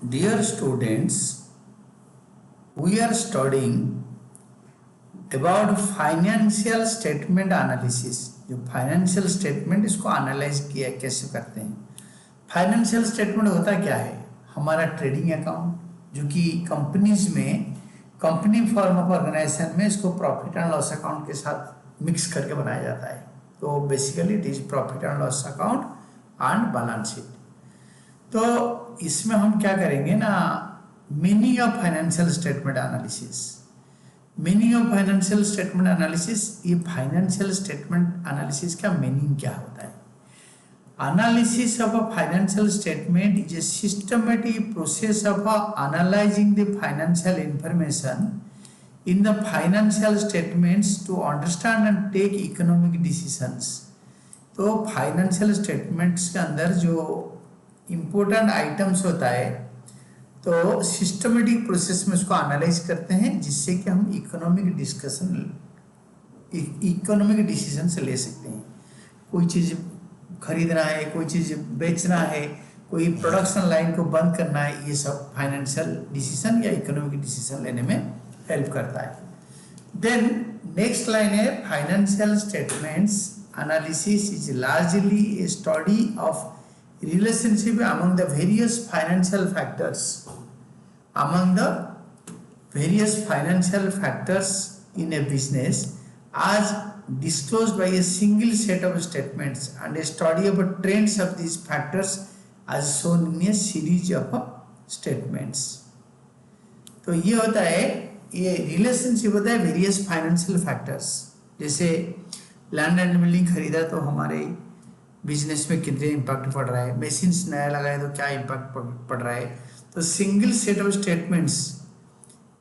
Dear students, we are studying about financial statement analysis. जो financial statement इसको analyse किया कैसे करते हैं। फाइनेंशियल स्टेटमेंट होता क्या है? हमारा ट्रेडिंग अकाउंट जो कि कंपनीज में कंपनी फॉर्म ऑफ ऑर्गेनाइजेशन में इसको प्रॉफिट एंड लॉस अकाउंट के साथ मिक्स करके बनाया जाता है। तो basically it is profit and loss account and balance sheet. तो इसमें हम क्या करेंगे ना, meaning of financial statement analysis. Meaning of financial statement analysis, ये फाइनेंशियल स्टेटमेंट एनालिसिस का मीनिंग क्या होता है? Analysis of a financial statement is a systematic process of analysing the financial information in the financial statements to understand and take economic decisions. तो financial statements के अंदर जो important items होता है, तो सिस्टमेटिक प्रोसेस में उसको एनालाइज करते हैं जिससे कि हम इकोनॉमिक डिसीजन से ले सकते हैं। कोई चीज़ खरीदना है, कोई चीज़ बेचना है, कोई प्रोडक्शन लाइन को बंद करना है, ये सब फाइनेंशियल डिसीजन या इकोनॉमिक डिसीजन लेने में हेल्प करता है। देन नेक्स्ट लाइन है, financial statements analysis is largely A study of relationship among the various financial factors in a business as disclosed by a single set of statements and a study of trends of these factors as shown in a series of statements। तो ये होता है, ये relationship होता है various financial factors. जैसे land and building खरीदा तो हमारे बिजनेस में कितने इम्पैक्ट पड़ रहा है, मशीन्स नया लगाए तो क्या इम्पैक्ट पड़ रहा है। तो सिंगल सेट ऑफ स्टेटमेंट्स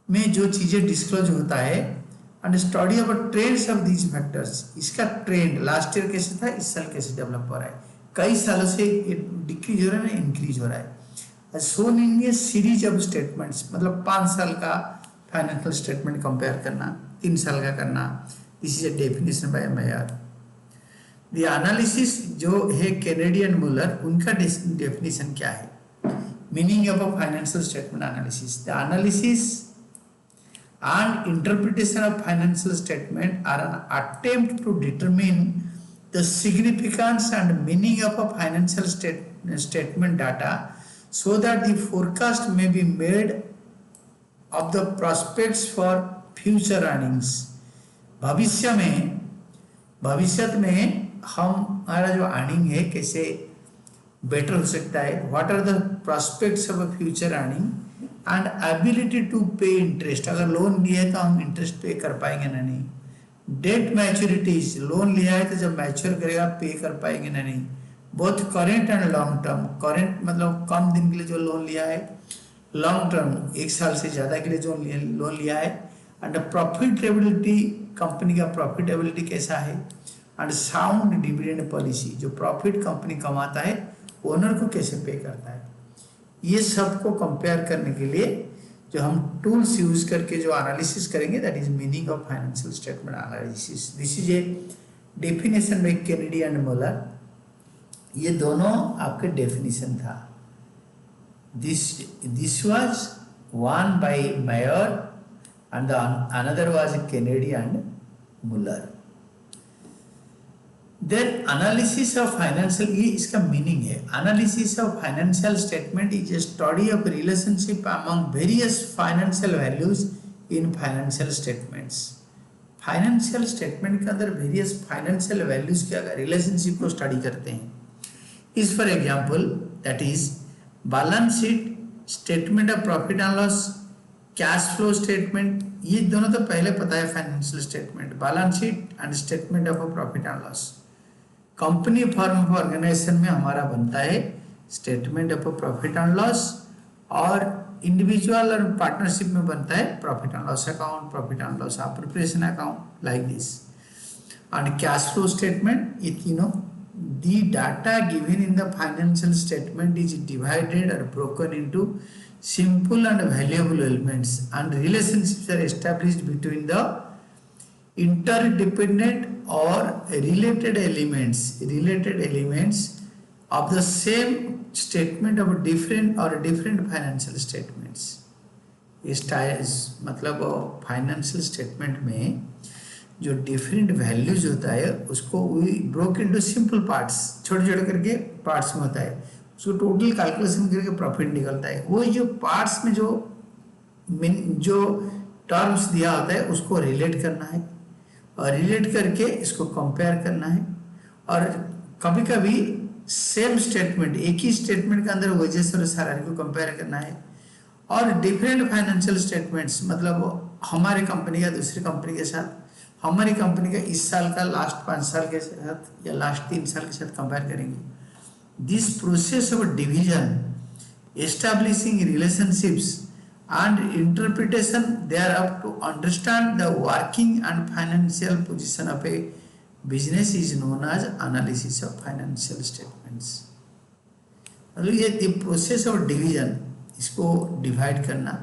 में जो चीज़ें डिस्क्लोज होता है and study of trends of these factors, इसका ट्रेंड लास्ट ईयर कैसे था, इस साल कैसे डेवलप हो रहा है, कई सालों से डिक्रीज हो रहा है ना इंक्रीज हो रहा है। सोन इन ए सीरीज ऑफ स्टेटमेंट्स, मतलब 5 साल का फाइनेंशियल स्टेटमेंट कंपेयर करना, 3 साल का करना, this is a definition by Meyer. The analysis जो है केनेडी एंड मुलर, उनका डेफिनेशन क्या है? Meaning of a financial statement analysis, the analysis and interpretation of financial statement are an attempt to determine the significance and meaning of a financial statement data so that the forecast may be made of the prospects for future earnings. भविष्य में हमारा जो earning है कैसे better हो सकता है, what are the prospects of a future earning and ability to pay interest. अगर लोन लिया है तो हम इंटरेस्ट पे कर पाएंगे ना नहीं। डेट मैच्योरिटीज, लोन लिया है तो जब मैच्योर करेगा पे कर पाएंगे ना नहीं। Both current and long term, current मतलब कम दिन के लिए जो लोन लिया है, लॉन्ग टर्म 1 साल से ज़्यादा के लिए जो लोन लिया है, एंड प्रॉफिटेबिलिटी, कंपनी का प्रॉफिटेबिलिटी कैसा है, एंड साउंड डिविडेंड पॉलिसी, जो प्रॉफिट कंपनी कमाता है ओनर को कैसे पे करता है। ये सब को कंपेयर करने के लिए जो हम टूल्स यूज करके जो एनालिसिस करेंगे, that is meaning of financial statement analysis. This is a definition by Kennedy and Muller. ये दोनों आपके डेफिनेशन था। This was one by Meyer and another was Kennedy and Muller. Then analysis of financial, ये इसका meaning है। Analysis of financial statement is a study of relationship among various financial values in financial statements. Financial statement के अंदर various financial values के अगर relationship को study करते हैं, is for example that is balance sheet, statement of profit and loss, cash flow statement. ये दोनों तो पहले पता है, financial statement, balance sheet and statement of profit and loss. Company form of organisation में हमारा बनता है statement of profit and loss, और इंडिविजुअल और पार्टनरशिप में बनता है profit and loss account, profit and loss appropriation account, like this. And cash flow statement, ये तीनों, the data given in the financial statement is divided or broken into simple and valuable elements, and relationships are established between the interdependent or related elements of the same statement of different और different financial statements. इस मतलब financial statement में जो different values होता है उसको we broke into simple parts, छोटे छोटे करके पार्ट्स में होता है, उसको टोटल कैलकुलेशन करके प्रॉफिट निकलता है। वो जो पार्ट्स में जो टर्म्स दिया होता है उसको रिलेट करना है और रिलेट करके इसको कंपेयर करना है। और कभी कभी सेम स्टेटमेंट, एक ही स्टेटमेंट के अंदर वेजेस और सैलरी को कंपेयर करना है। और डिफरेंट फाइनेंशियल स्टेटमेंट्स मतलब हमारे कंपनी का दूसरी कंपनी के साथ, हमारी कंपनी का इस साल का लास्ट 5 साल के साथ या लास्ट 3 साल के साथ कंपेयर करेंगे। This process of division, establishing relationships and interpretation thereof to understand the working and financial position of a business is known as analysis of financial statements। मतलब ये प्रोसेस ऑफ डिवीजन, इसको divide करना,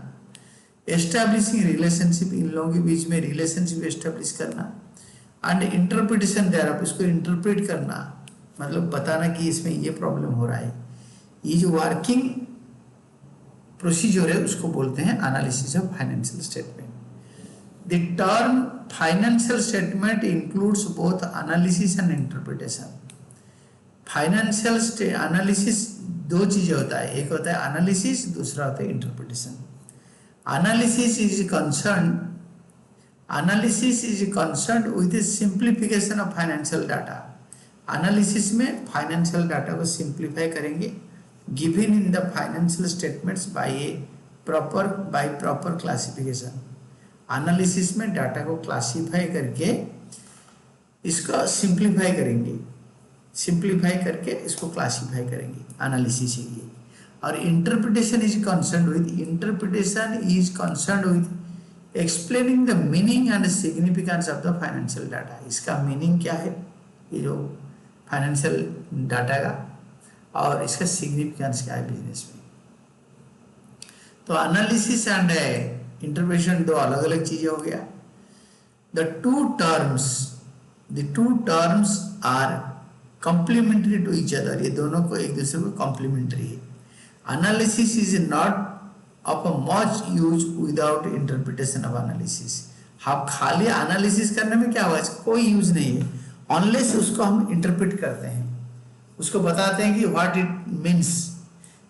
establishing relationship, इन लोगों के बीच में relationship establish करना, and interpretation thereof, इसको interpret करना, मतलब बताना कि इसमें ये प्रॉब्लम हो रहा है। ये जो वर्किंग प्रोसीजर है उसको बोलते हैं analysis of financial statement. The term financial statement includes both analysis and interpretation. Financial analysis दो चीजें होता है, एक होता है एनालिसिस, दूसरा होता है interpretation. Analysis is concern with the simplification of financial data. Analysis में फाइनेंशियल डाटा को सिंप्लीफाई करेंगे given in the financial statements by proper classification। Analysis में डाटा को क्लासीफाई करके इसको सिंप्लीफाई करेंगे, सिंप्लीफाई करके इसको क्लासीफाई करेंगे, एनालिसिस है ये। और interpretation is concern with explaining the meaning and significance of the financial data. इसका मीनिंग क्या है, ये जो फाइनेंशियल डाटा का, और इसका सिग्निफिकेंस क्या है बिजनेस में। तो एनालिसिस एंड इंटरप्रिटेशन दो अलग अलग चीजें हो गया। The two terms are complementary to each other, ये दोनों को एक दूसरे को कॉम्प्लीमेंट्री है। Analysis is not of much use without interpretation of analysis. हम खाली एनालिसिस करने में क्या हुआ, कोई यूज नहीं है अनलेस उसको हम इंटरप्रेट करते हैं, उसको बताते हैं कि व्हाट इट मीन्स,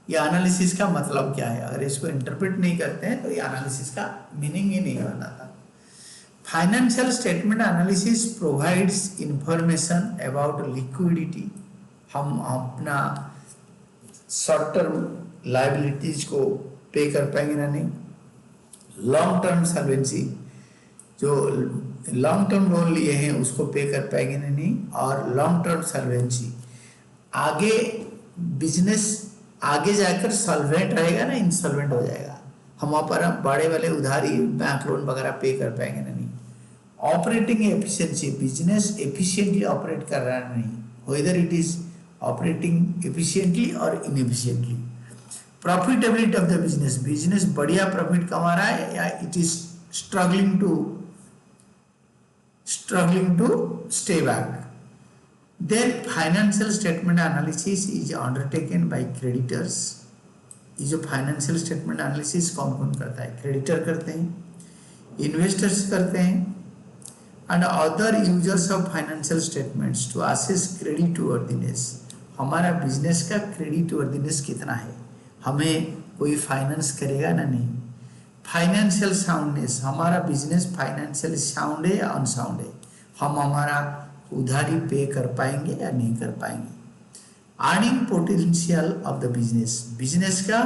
ये एनालिसिस का मतलब क्या है। अगर इसको इंटरप्रेट नहीं करते हैं तो ये एनालिसिस का मीनिंग ही नहीं बनाता। Financial statement analysis provides information about liquidity, हम अपना शॉर्ट टर्म लायबिलिटीज को पे कर पाएंगे ना नहीं, लॉन्ग टर्म सॉल्वेंसी, जो लॉन्ग टर्म लोन लिए हैं उसको पे कर पाएंगे ना नहीं, और लॉन्ग टर्म सॉल्वेंसी, आगे बिजनेस आगे जाकर सॉल्वेंट रहेगा ना इंसॉल्वेंट हो जाएगा, हम पर बड़े वाले उधारी बैंक लोन वगैरह पे कर पाएंगे ना नहीं। Operating efficiency, business efficiently operate कर रहा है नहीं, whether it is operating efficiently or inefficiently. Profitability of the business, business बढ़िया प्रॉफिट कमा रहा है या it is struggling to stay back. Then financial statement analysis is undertaken by creditors। ये जो फाइनेंशियल स्टेटमेंट एनालिसिस कौन कौन करता है, क्रेडिटर करते हैं, इन्वेस्टर्स करते हैं, and other users of financial statements to assess creditworthiness. हमारा बिजनेस का क्रेडिट वर्दीनेस कितना है, हमें कोई फाइनेंस करेगा ना नहीं। फाइनेंशियल साउंडनेस, हमारा बिजनेस फाइनेंशियल साउंड है या अनसाउंड है, हम हमारा उधारी पे कर पाएंगे या नहीं कर पाएंगे। Earning potential of the business, business का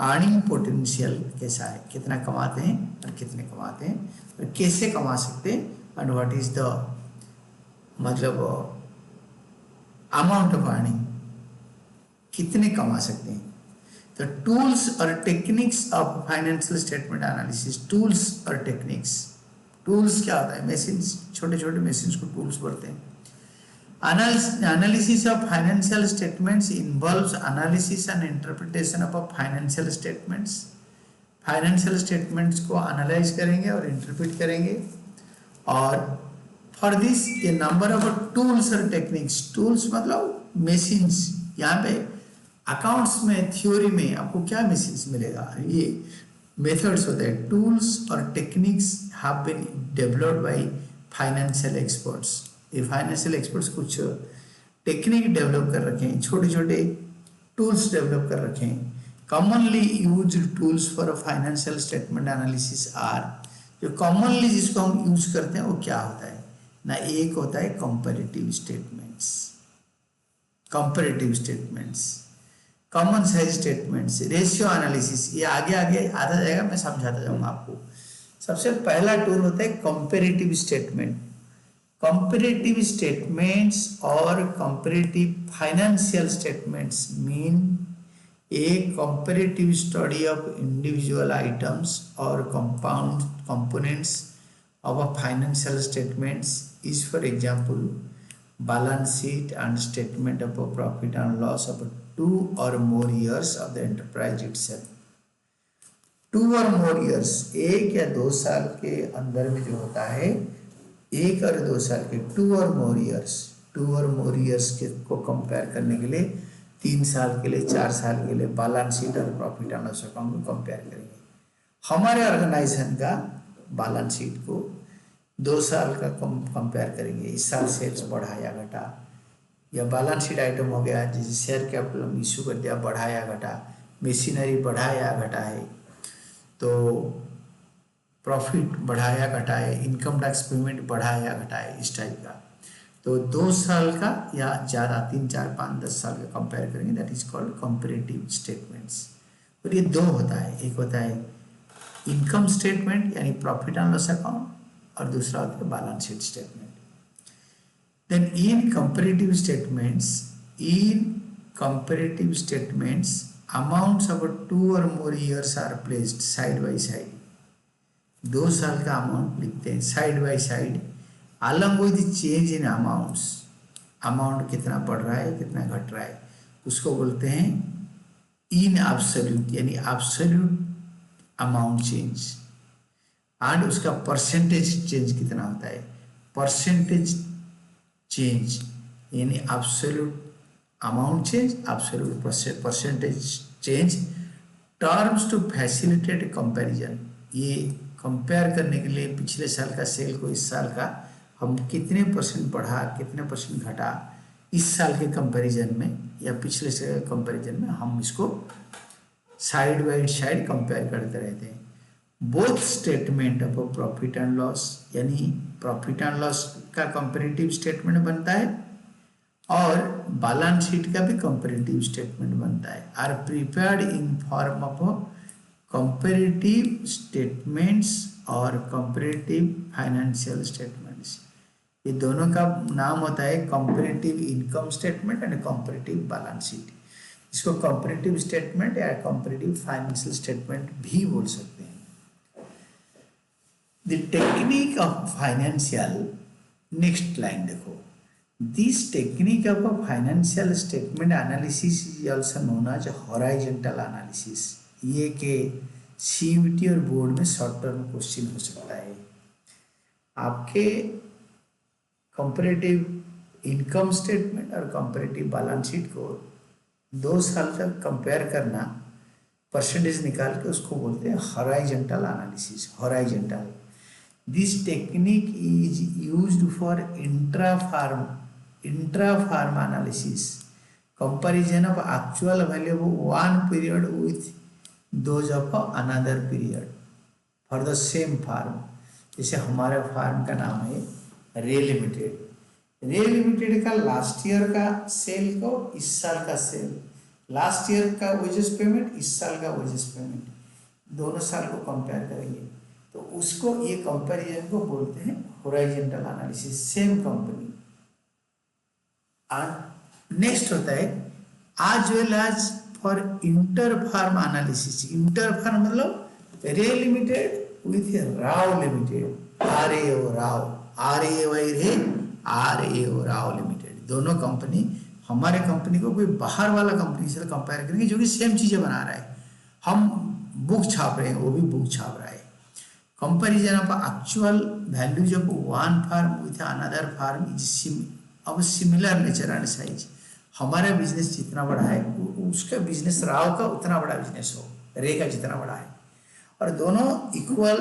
अर्निंग पोटेंशियल कैसा है, कितना कमाते हैं और कितने कमाते हैं और कैसे कमा सकते हैं, एंड व्हाट इज द मतलब अमाउंट ऑफ अर्निंग, कितने कमा सकते हैं। तो टूल्स और techniques of financial statement analysis, tools और टेक्निक्स, टूल्स क्या होता है, मशीन, छोटे छोटे मशीन को टूल्स बोलते हैं। Analysis of financial statements involves analysis and interpretation of financial statements. Financial statements को एनालाइज करेंगे और इंटरप्रेट करेंगे, और फॉर दिस ये नंबर ऑफ टूल्स और टेक्निक्स, टूल्स मतलब मशीन्स, यहाँ पे अकाउंट्स में थ्योरी में आपको क्या मैसेज मिलेगा, ये मेथड्स होते हैं, टूल्स और techniques have been developed by financial experts. ये फाइनेंशियल एक्सपर्ट्स कुछ टेक्निक डेवलप कर रखे हैं, छोटे छोटे टूल्स डेवलप कर रखे हैं। Commonly use tools for financial statement analysis are, जो कॉमनली जिसको हम यूज करते हैं वो क्या होता है ना, एक होता है comparative statements, comparative statements, common size statements, ratio analysis, ये आगे आगे आता जाएगा, मैं समझाता जाऊंगा आपको। सबसे पहला टूल होता है कंपैरेटिव स्टेटमेंट। कंपैरेटिव स्टेटमेंट्स और comparative financial statements mean a comparative study of individual items or compound components of a financial statements is, for example, balance sheet and statement of a profit and loss of 2 or more years of the enterprise itself. 2 or more years, 1 या 2 साल के अंदर में जो होता है, 1 और 2 साल के 2 or more years, 2 or more years के को कंपेयर करने के लिए 3 साल के लिए, 4 साल के लिए बैलेंस शीट और प्रॉफिट एंड लॉस अकाउंट को कंपेयर करेंगे। हमारे ऑर्गेनाइजेशन का बैलेंस शीट को 2 साल का कंपेयर करेंगे, इस साल सेल्स बढ़ा या घटा, या बैलेंस शीट आइटम हो गया जैसे शेयर कैपिटल हम इशू कर दिया, बढ़ा या घटा, मशीनरी बढ़ा या घटा है, तो प्रॉफिट बढ़ा या घटा है, इनकम टैक्स पेमेंट बढ़ा या घटा है, इस टाइप का। तो 2 साल का या ज़्यादा 3, 4, 5, 10 साल का कंपेयर करेंगे, that is called comparative statements. और ये 2 होता है, एक होता है इनकम स्टेटमेंट यानी प्रॉफिट एंड लॉस अकाउंट, और दूसरा होता है balance sheet statement. Then in comparative statements amounts of 2 और more years are placed side by side. 2 साल का अमाउंट लिखते हैं side by side, along with change in amounts, amount कितना बढ़ रहा है कितना घट रहा है, उसको बोलते हैं इन एब्सोल्यूट, यानी एब्सोल्यूट अमाउंट चेंज, एंड उसका परसेंटेज चेंज कितना होता है, परसेंटेज चेंज, यानी absolute amount change, absolute percentage change, terms to facilitate comparison. ये कंपेयर करने के लिए पिछले साल का सेल को इस साल का हम कितने परसेंट बढ़ा कितने परसेंट घटा, इस साल के कंपैरिजन में या पिछले साल के कंपैरिजन में हम इसको साइड बाई साइड कंपेयर करते रहते हैं। Both statement of profit and loss, यानी प्रॉफिट एंड लॉस का कंपैरेटिव स्टेटमेंट बनता है और बैलेंस शीट का भी कंपैरेटिव स्टेटमेंट बनता है, are prepared in form of comparative statements और कंपैरेटिव फाइनेंशियल स्टेटमेंट्स। ये दोनों का नाम होता है comparative income statement and comparative balance sheet. इसको कंपैरेटिव स्टेटमेंट या कंपैरेटिव फाइनेंशियल स्टेटमेंट भी बोल सकते हैं। The technique of financial, next line देखो, this technique of financial statement analysis is also known as horizontal analysis. ये के सीयूईटी और बोर्ड में शॉर्ट टर्म क्वेश्चन हो सकता है। आपके कंपैरेटिव इनकम स्टेटमेंट और कंपैरेटिव बैलेंस शीट को 2 साल तक कंपेयर करना, परसेंटेज निकाल के उसको बोलते हैं horizontal analysis. Horizontal, this technique is used for intra firm analysis, comparison of actual value of one period with those of another period for the same firm. जैसे हमारे फार्म का नाम है रे लिमिटेड। रे लिमिटेड का लास्ट ईयर का cell को इस साल का सेल, लास्ट ईयर का वेजेस पेमेंट इस साल का वेजेस पेमेंट, दोनों साल को कंपेयर करेंगे तो उसको, ये कंपैरिजन को बोलते हैं horizontal analysis, same company. And next होता है as well as for inter firm analysis. Inter firm मतलब Ray limited with Rao limited, RAO Rao, RAY Ray, RAO Rao limited, दोनों कंपनी, हमारे कंपनी को कोई बाहर वाला कंपनी से कंपेयर करेंगे जो कि सेम चीजें बना रहा है, हम बुक छाप रहे हैं वो भी बुक छाप रहा है। Comparison of actual values of one firm with another firm is of similar nature and size. हमारा बिजनेस जितना बड़ा है उसका बिजनेस राव का उतना बड़ा बिजनेस हो, रे का जितना बड़ा है, और दोनों equal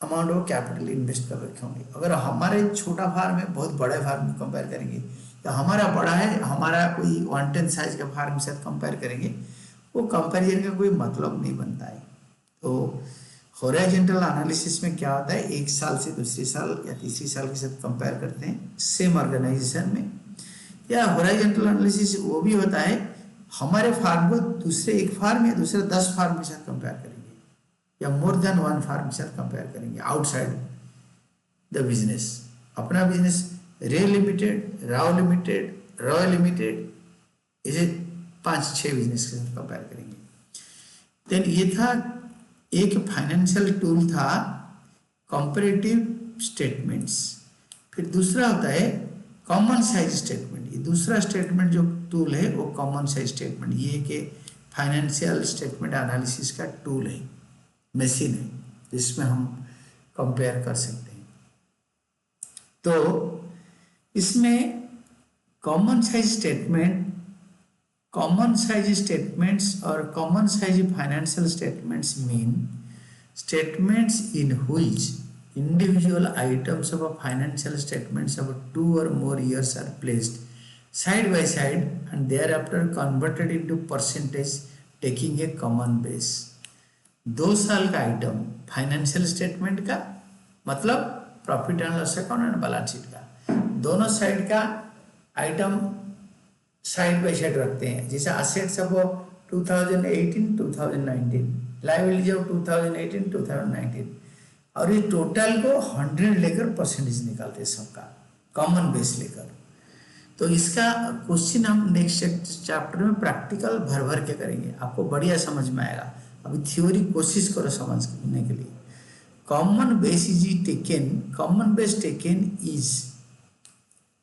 amount of capital invest कर रखे होंगे। अगर हमारे छोटा फार्म है बहुत बड़े फार्म को कंपेयर करेंगे, तो हमारा बड़ा है, हमारा कोई 110 साइज का फार्म के साथ कंपेयर करेंगे, वो कंपेरिजन का कोई मतलब नहीं बनता है। तो हॉरिजॉन्टल एनालिसिस में क्या होता है, एक साल से दूसरे साल या तीसरी साल के साथ कंपेयर करते हैं सेम ऑर्गेनाइजेशन में। या हॉरिजॉन्टल एनालिसिस वो भी होता है हमारे फार्म को दूसरे एक फार्म या दूसरे 10 फार्म के साथ कंपेयर करेंगे, या मोर देन वन फार्म के साथ कंपेयर करेंगे आउटसाइड द बिजनेस। अपना बिजनेस रे limited, Rao limited, Roy limited, इसे 5-6 बिजनेस के साथ कंपेयर करेंगे। देन ये था एक फाइनेंशियल टूल था कंपैरेटिव स्टेटमेंट्स। फिर दूसरा होता है कॉमन साइज स्टेटमेंट। ये दूसरा स्टेटमेंट जो टूल है वो कॉमन साइज स्टेटमेंट, ये कि फाइनेंशियल स्टेटमेंट एनालिसिस का टूल है, मशीन है जिसमें हम कंपेयर कर सकते हैं। तो इसमें कॉमन साइज स्टेटमेंट्स और common size financial statements mean statements in which individual items of a financial statements of 2 or more years are placed side by side and thereafter converted into percentage taking a common base। 2 साल का item financial statement का मतलब profit and loss account and balance sheet का, दोनों side का item side by side रखते हैं। जैसे असेट्स ऑफ 2018-2019, लाइबिलिटी ऑफ 2018-2019, और ये टोटल को 100 लेकर परसेंटेज निकालते हैं सबका कॉमन बेस लेकर। तो इसका क्वेश्चन हम नेक्स्ट चैप्टर में प्रैक्टिकल भर भर के करेंगे, आपको बढ़िया समझ में आएगा। अभी थ्योरी कोशिश करो समझने के लिए। Common base taken is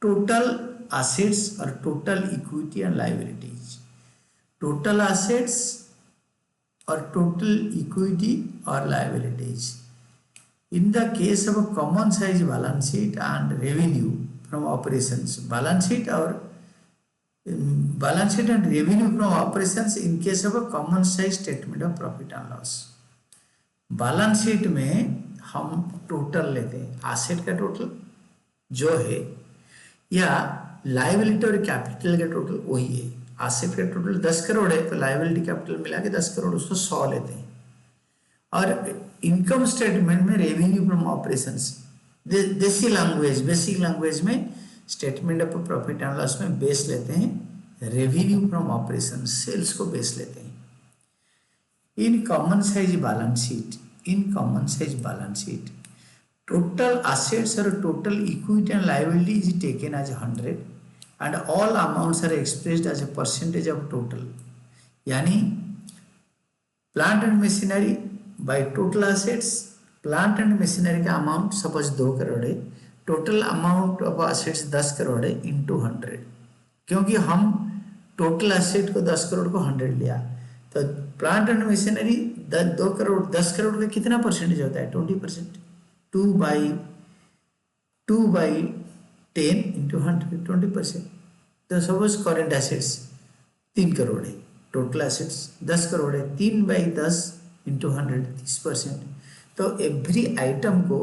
total assets or total equity and liabilities, total assets or total equity or liabilities. In the case of a common size balance sheet and revenue from operations, balance sheet and revenue from operations in case of a common size statement of profit and loss। balance sheet में हम total लेते हैं, asset का total जो है या liability और capital का टोटल वही है। एसेट का टोटल 10 करोड़ है तो लाइबिलिटी कैपिटल मिला के 10 करोड़, उसको 100 लेते हैं। और इनकम स्टेटमेंट में revenue from operations, basic language में statement of profit and loss में बेस लेते हैं रेवेन्यू फ्रॉम ऑपरेशंस, सेल्स को बेस लेते हैं। In common size balance sheet total assets or total equity and liability is taken as 100 and all amounts are expressed as a percentage of total। यानी plant and machinery by total assets, plant and machinery का amount suppose 2 crore है, total amount of assets 10 crore है into 100, क्योंकि हम total asset को 10 करोड़ को 100 लिया, तो plant and machinery 2 crore 10 crore का कितना परसेंटेज होता है? 20%। 2 by 10 into 100, 20%। तो सपोज करेंट एसेट्स 3 करोड़ है, टोटल एसेट्स 10 करोड़ है, 3 by 10 into 100, 30%। तो एवरी आइटम को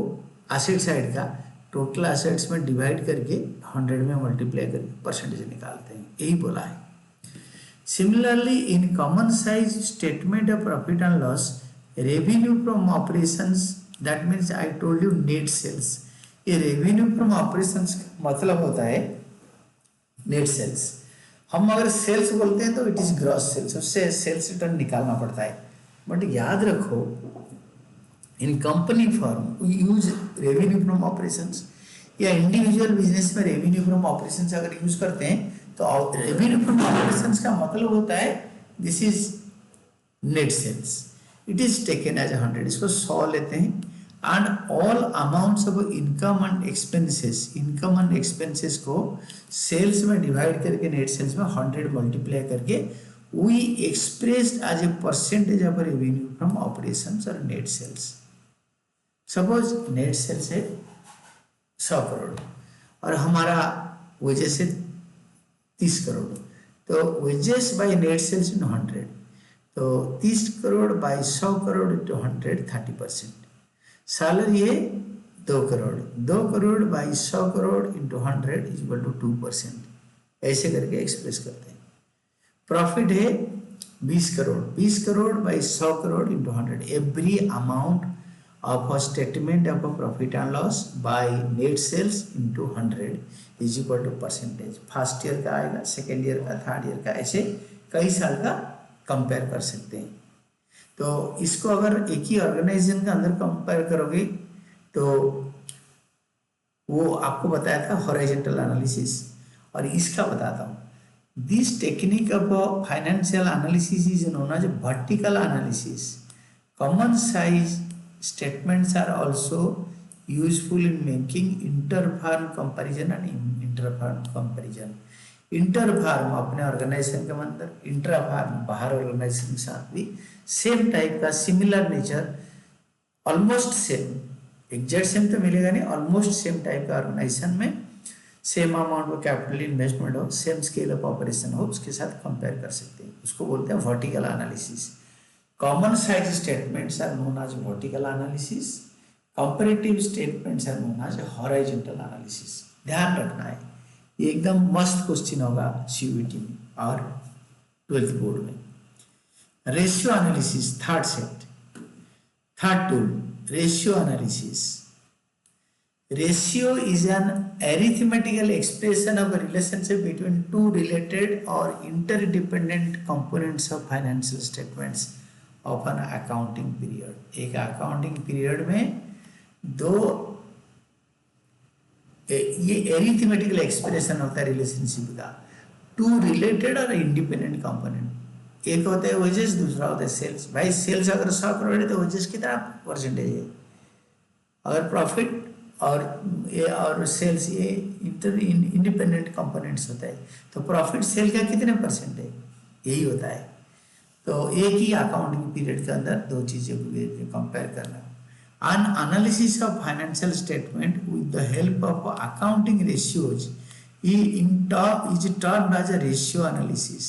एसेट साइड का टोटल एसेट्स में डिवाइड करके 100 में मल्टीप्लाई करके परसेंटेज निकालते हैं, यही बोला है। Similarly in common size statement of profit and loss, revenue from operations, that means I told you net sales. ये रेवेन्यू फ्रॉम ऑपरेशंस मतलब होता है नेट सेल्स। हम अगर सेल्स बोलते हैं तो इट इज ग्रॉस सेल्स, उससे सेल्स रिटर्न निकालना पड़ता है। बट याद रखो in company firm we use revenue from operations, या इंडिविजुअल बिजनेस में रेवेन्यू फ्रॉम ऑपरेशंस अगर यूज करते हैं तो रेवेन्यू फ्रॉम ऑपरेशंस का मतलब होता है this is net sales, it is taken as 100, इसको 100 लेते हैं। And all amounts of income and expenses को सेल्स में डिवाइड करके नेट सेल्स में 100 मल्टीप्लाई करके we expressed as a percentage of revenue from operations or net sales. Suppose net sales है 100 करोड़ और हमारा वजह से 30 करोड़, तो wages by net sales in 100, तो 30 crore by 100 crore into 100 30%। Salary है 2 crore, 2 crore by 100 crore into 100 is equal to 2%, ऐसे करके एक्सप्रेस करते हैं। प्रॉफिट है 20 crore, 20 crore by 100 crore into 100, every amount of a statement of a profit and loss by net sales into 100 is equal to percentage. First year का आएगा, second year का, third year का, ऐसे कई साल का कंपेयर कर सकते हैं। तो इसको अगर एक ही ऑर्गेनाइजेशन के अंदर कंपेयर करोगे तो वो आपको बताया था हॉरिजॉन्टल एनालिसिस, और इसका बताता हूँ। This technique of financial analysis is known as vertical analysis. Common size statements are also useful in making inter firm comparison and inter firm comparison. Inter firm अपने ऑर्गेनाइजेशन के अंदर, इंट्रा-फर्म बाहर ऑर्गेनाइजेशन के साथ भी सेम टाइप का, similar nature, almost same, exact same तो मिलेगा नहीं, ऑलमोस्ट सेम टाइप का ऑर्गेनाइजेशन में same amount of capital investment हो, सेम स्केल ऑफ ऑपरेशन हो, उसके साथ कंपेयर कर सकते हैं। उसको बोलते हैं vertical analysis. Common size statements are known as vertical analysis, comparative statements are known as horizontal analysis. ध्यान रखना है, ये एकदम मस्त क्वेश्चन होगा सीयूईटी में और 12th बोर्ड में। Ratio analysis, third set, third tool, ratio analysis. Ratio is an arithmetical expression of a relationship between two related or interdependent components of financial statements of an accounting period। एक accounting period में दो, ये arithmetical expression होता है relationship का, to related और independent component. एक होता है वेजेस, दूसरा होता है सेल्स। भाई सेल्स अगर 100 करोड़ है तो वेजेस कितना परसेंटेज है? अगर प्रॉफिट और सेल्स ये इंडिपेंडेंट कंपोनेंट्स होता है, तो प्रॉफिट सेल का कितने परसेंट है, यही होता है। तो एक ही अकाउंटिंग पीरियड के अंदर दो चीज़ों को कंपेयर करना। An analysis of financial statement with the help of accounting ratios is termed as a ratio analysis।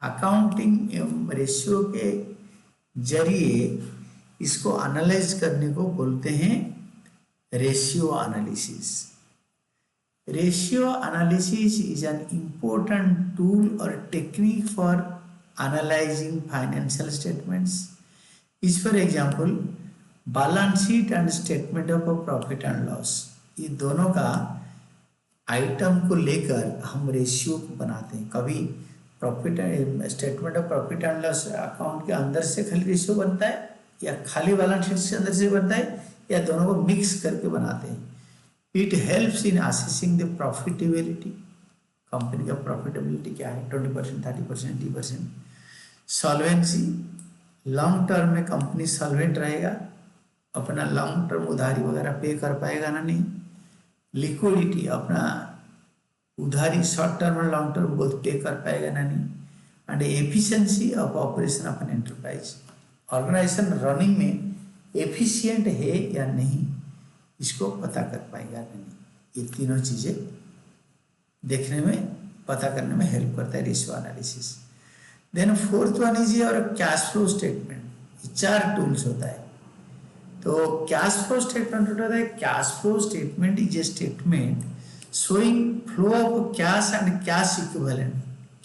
Accounting ratio के जरिए इसको एनालाइज करने को बोलते हैं ratio analysis. Ratio analysis is an important tool or technique for analyzing financial statements। is for example balance sheet and statement of profit and loss, ये दोनों का आइटम को लेकर हम रेशियो बनाते हैं। कभी profit statement of profit and loss account के अंदर से खाली रेशियो बनता है, या खाली बैलेंस शीट से अंदर से बनता है, या दोनों को मिक्स करके बनाते हैं। It helps in assessing the profitability, company का प्रॉफिटेबिलिटी क्या है, 20%, 30%, 80%। सॉल्वेंसी, लॉन्ग टर्म में कंपनी सॉल्वेंट रहेगा, अपना लॉन्ग टर्म उधारी वगैरह पे कर पाएगा ना नहीं। लिक्विडिटी, अपना उधारी शॉर्ट टर्म और लॉन्ग टर्म बोथ पे कर पाएगा ना नहीं। And efficiency of operation of an enterprise, organisation running में एफिशिएंट है या नहीं, इसको पता कर पाएगा ना नहीं। ये तीनों चीज़ें देखने में, पता करने में हेल्प करता है ratio analysis. Then fourth one is और कैश फ्लो स्टेटमेंट। ये 4 टूल्स होता है। तो कैश फ्लो स्टेटमेंट होता है, cash flow statement is A statement showing flow of cash and cash equivalent.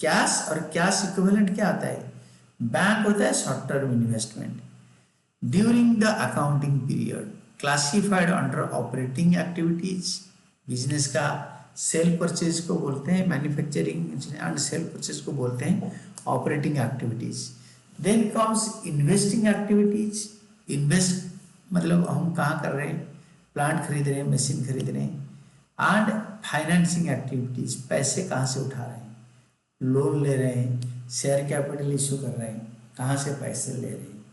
Cash और कैश इक्विवेलेंट क्या आता है? बैंक होता है short term investment. During the accounting period classified under operating activities, business का cell purchase को बोलते हैं, मैन्युफैक्चरिंग एंड सेल परचेज को बोलते हैं operating activities. Then comes investing activities. Invest मतलब हम कहाँ कर रहे हैं, प्लांट खरीद रहे हैं, मशीन खरीद रहे हैं। एंड फाइनेंसिंग एक्टिविटीज, पैसे कहाँ से उठा रहे हैं, लोन ले रहे हैं, शेयर कैपिटल इशू कर रहे हैं, कहाँ से पैसे ले रहे हैं।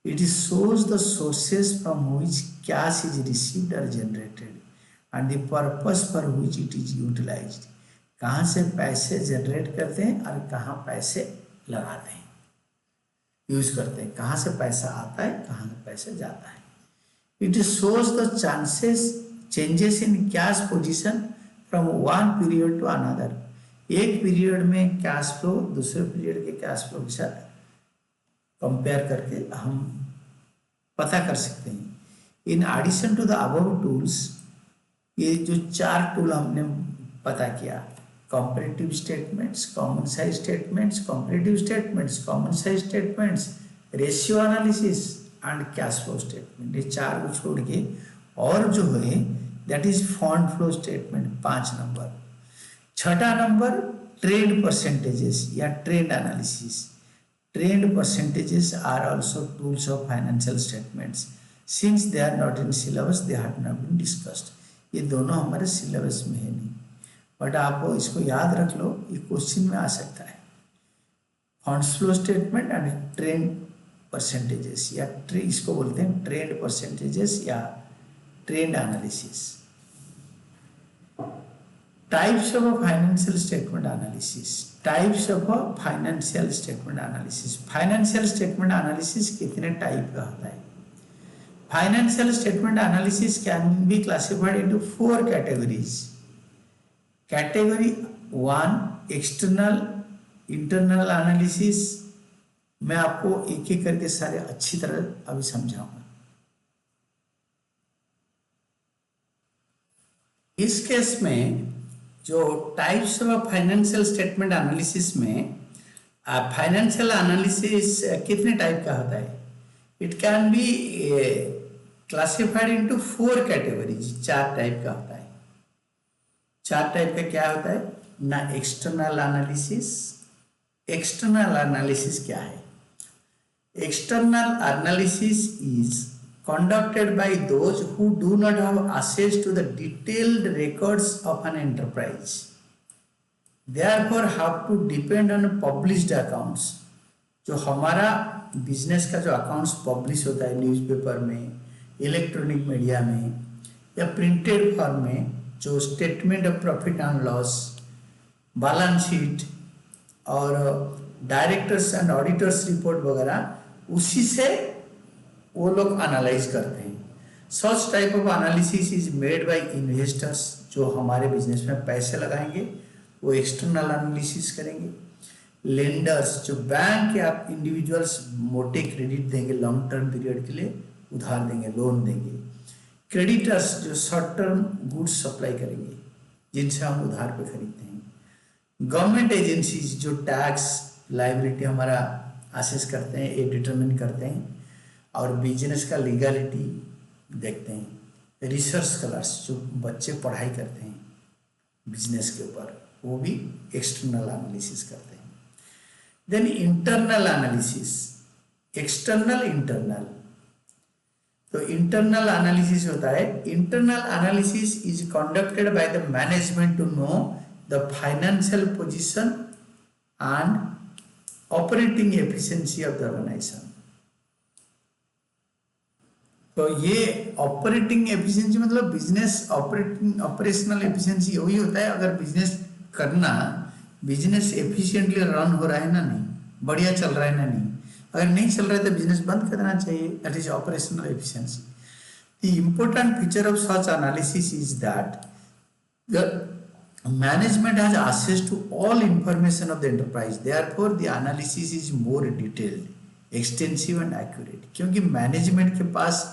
It is shows the sources from which cash is received or generated and the purpose for which it is utilised. कहाँ से पैसे जनरेट करते हैं और कहाँ पैसे लगाते हैं, यूज करते हैं, कहाँ से पैसा आता है, कहाँ से पैसा जाता है। It shows the changes in cash position from one period to another। एक पीरियड में कैश फ्लो दूसरे पीरियड के कैश फ्लो के साथ कंपेयर करके हम पता कर सकते हैं। In addition to the above tools, ये जो 4 टूल हमने पता किया, comparative statements, common size statements, comparative statements, common size statements, ratio analysis and cash flow statement, ये 4 को छोड़ के और जो है that is fund flow statement 5 number. छठा नंबर ट्रेंड परसेंटेजेस या trend analysis. Trend percentages are also tools of financial statements, since they are not in syllabus they have not been discussed. ये दोनों हमारे सिलेबस में है नहीं, but आप इसको याद रख लो, ये क्वेश्चन में आ सकता है। Funds flow statement and trend percentages या इसको बोलते हैं ट्रेंड परसेंटेजेस या trend analysis. Types of financial statement analysis. Types of financial statement analysis. Financial statement analysis कितने टाइप का होता है? Financial statement analysis can be classified into 4 categories. Category 1 external internal analysis. मैं आपको एक एक करके सारे अच्छी तरह अभी समझाऊंगा। इस केस में जो types of financial statement analysis में फाइनेंशियल एनालिसिस कितने टाइप का होता है? It can be classified into 4 categories. 4 type का होता है। 4 टाइप का क्या होता है ना? External analysis. एक्सटर्नल एनालिसिस क्या है? External analysis is conducted by those who do not have access to the detailed records of an enterprise, therefore have to depend on published accounts। जो हमारा बिजनेस का जो अकाउंट्स पब्लिश होता है newspaper में, electronic media में या printed form में, जो statement of profit and loss, balance sheet और डायरेक्टर्स एंड ऑडिटर्स रिपोर्ट वगैरह, उसी से वो लोग एनालाइज करते हैं। Such type of analysis is made by investors. जो हमारे बिजनेस में पैसे लगाएंगे वो एक्सटर्नल एनालिसिस करेंगे। लेंडर्स, जो बैंक या इंडिविजुअल्स मोटे क्रेडिट देंगे, लॉन्ग टर्म पीरियड के लिए उधार देंगे, लोन देंगे। क्रेडिटर्स, जो शॉर्ट टर्म गुड्स सप्लाई करेंगे जिनसे हम उधार पे खरीदते हैं। गवर्नमेंट एजेंसीज, जो टैक्स लायबिलिटी हमारा असेस करते हैं, ये डिटरमिन करते हैं और बिजनेस का लीगलिटी देखते हैं। रिसर्च स्कॉलर्स, जो बच्चे पढ़ाई करते हैं बिजनेस के ऊपर, वो भी एक्सटर्नल एनालिसिस करते हैं। Then internal analysis, external internal. तो इंटरनल एनालिसिस होता है, internal analysis is conducted by the management to know the financial position and operating efficiency of the organisation. तो ये ऑपरेटिंग एफिशिएंसी मतलब बिजनेस ऑपरेशनल एफिशिएंसी वही होता है, अगर बिजनेस करना, बिजनेस एफिशिएंटली रन हो रहा है ना नहीं, बढ़िया चल रहा है ना नहीं, अगर नहीं चल रहा है तो बिजनेस बंद कर देना चाहिए। That is operational efficiency. The important feature of such analysis is that the management has access to all information of the enterprise, therefore the analysis is more detailed, extensive and accurate. क्योंकि management के पास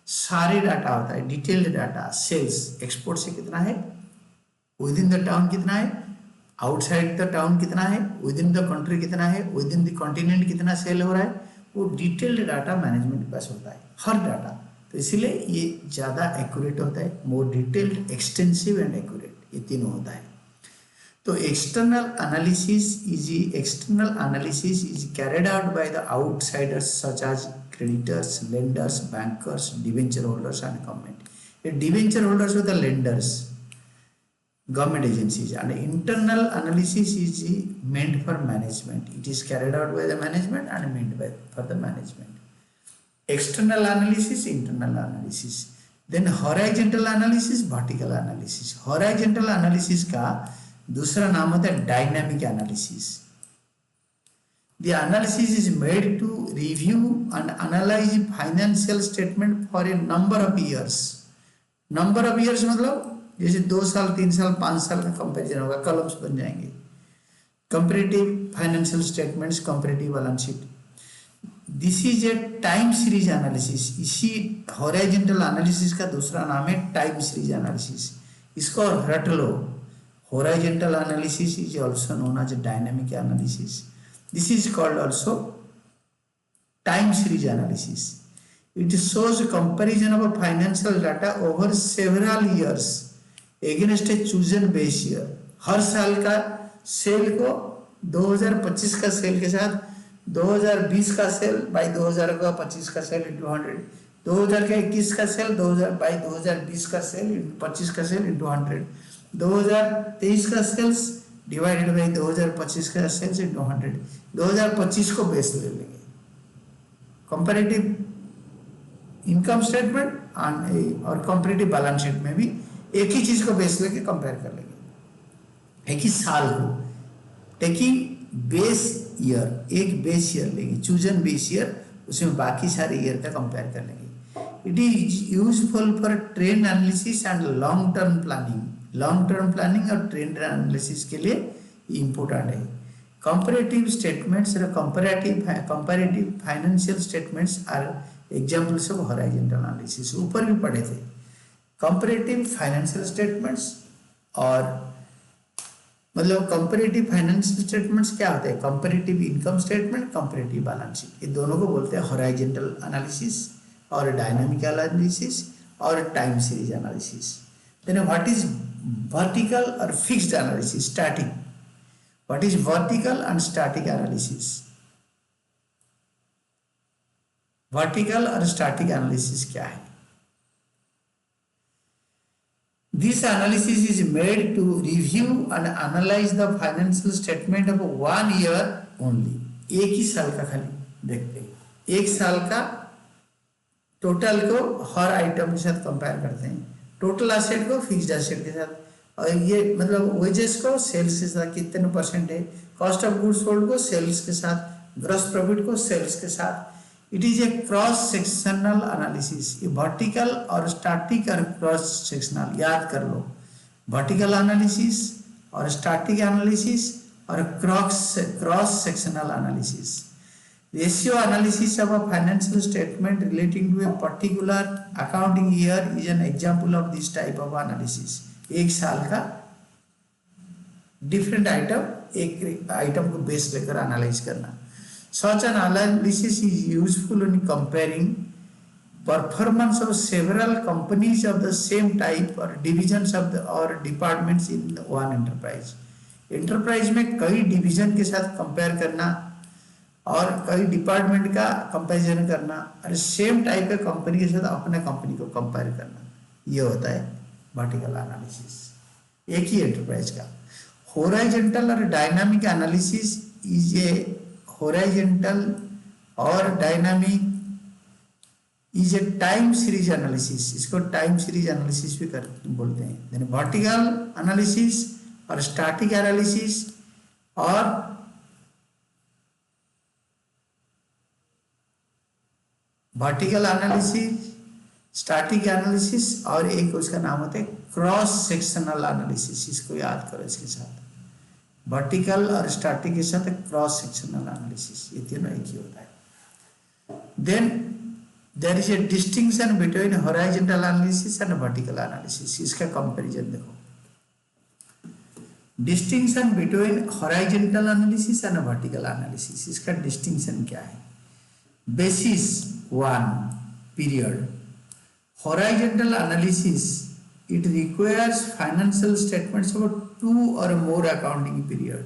सारे data होता है, detailed data. Sales, export से कितना है, with in the town कितना है, आउटसाइड द टाउन कितना है, विद इन द कंट्री कितना है, विद इन द कॉन्टिनेंट कितना सेल हो रहा है, वो डिटेल्ड डाटा मैनेजमेंट के पास होता है, हर डाटा। तो इसीलिए ये ज़्यादा एक्यूरेट होता है, more detailed, extensive and accurate, ये तीनों होता है। तो external analysis is carried out by the outsiders such as creditors, lenders, bankers, debenture holders and government. ये debenture holders होता है lenders, government agencies, and internal analysis is meant for management. It is carried out by the management and meant for the management. External analysis, internal analysis. Then horizontal analysis, vertical analysis. Horizontal analysis का दूसरा नाम होता है dynamic analysis. The analysis is made to review and analyze financial statement for a number of years. Number of years मतलब जैसे 2 साल, 3 साल, 5 साल का कंपैरिजन होगा, कॉलम्स बन जाएंगे। Comparative financial statements, comparative balance sheet, this is a time series analysis. इसी हॉरिजॉन्टल एनालिसिस का दूसरा नाम है टाइम सीरीज एनालिसिस। इसको रट लो, horizontal analysis is also known as dynamic analysis, this is called also time series analysis. It shows a comparison of a financial data over several years against a chosen base year। हर साल का cell को 2025 का cell के साथ 2020 का cell by 2025 का cell into 100, 2021 का cell 2000 by 2020 का सेल इंटू 25 का सेल इंटू 100, 2023 का सेल्स डिवाइडेड बाई 2025 का सेल्स इंटू 100, 2025 को बेस ले लेंगे। कंपैरेटिव इनकम स्टेटमेंट और कंपैरेटिव बैलेंस शीट में भी एक ही चीज को बेस लेके कंपेयर कर लेंगे, एक ही साल को, टेकिंग बेस ईयर, एक बेस ईयर लेंगे, चूजन बेस ईयर, उसमें बाकी सारे ईयर का कंपेयर कर लेंगे। It is useful for trend analysis and long term planning. Long term planning और ट्रेंड एनालिसिस के लिए इम्पोर्टेंट है। कंपैरेटिव स्टेटमेंट्स और comparative financial statements are examples of horizontal analysis. ऊपर भी पढ़े थे कंपैरेटिव फाइनेंशियल स्टेटमेंट्स, और मतलब कंपैरेटिव फाइनेंशियल स्टेटमेंट्स क्या होते हैं, comparative income statement, comparative balance sheet, ये दोनों को बोलते हैं हॉरिजॉन्टल एनालिसिस और डायनामिक एनालिसिस और time series analysis. Then what is vertical or fixed analysis, static, what is vertical and static analysis. Vertical और स्टैटिक एनालिसिस क्या है? This analysis is made to review and analyze the financial statement of 1 year only। एक ही साल का खाली देखते हैं, एक साल का टोटल को हर आइटम के साथ कंपेयर करते हैं, टोटल एसेट को फिक्स्ड एसेट के साथ, और ये मतलब वेजेस को सेल्स के साथ कितने परसेंट है, कॉस्ट ऑफ गुड्स सोल्ड को सेल्स के साथ, ग्रॉस प्रॉफिट को सेल्स के साथ। It is a cross sectional analysis. ये वर्टिकल और स्टैटिक और क्रॉस सेक्शनल याद कर लो, वर्टिकल एनालिसिस और स्टैटिक एनालिसिस और cross sectional analysis. Ratio analysis of a financial statement relating to a particular accounting year is an example of this type of analysis. एक साल का डिफरेंट आइटम, एक item को बेस लेकर analyse करना। Such an analysis is useful in comparing performance of several companies of the same type or divisions of the or departments in one enterprise। enterprise में कई division के साथ compare करना और कई department का comparison करना और same type के company के साथ अपने company को compare करना, ये होता है vertical analysis, एक ही enterprise का। horizontal और dynamic analysis is a horizontal और dynamic is a time series analysis. इसको टाइम सीरीज एनालिसिस भी कर बोलते हैं। यानी वर्टिकल एनालिसिस और स्टैटिक एनालिसिस और वर्टिकल एनालिसिस, स्टैटिक एनालिसिस और एक उसका नाम होता है क्रॉस सेक्शनल एनालिसिस। इसको याद करो इसके साथ, वर्टिकल और स्टैटिक के साथ क्रॉस सेक्शनल एनालिसिस, ये तीनों एक ही होता है। Then there is a distinction between horizontal analysis and vertical analysis. इसका कंपैरिजन देखो, distinction between horizontal analysis and vertical analysis, इसका डिस्टिंक्शन क्या है? Basis 1 period, horizontal analysis it requires financial statements of 2 or more accounting period,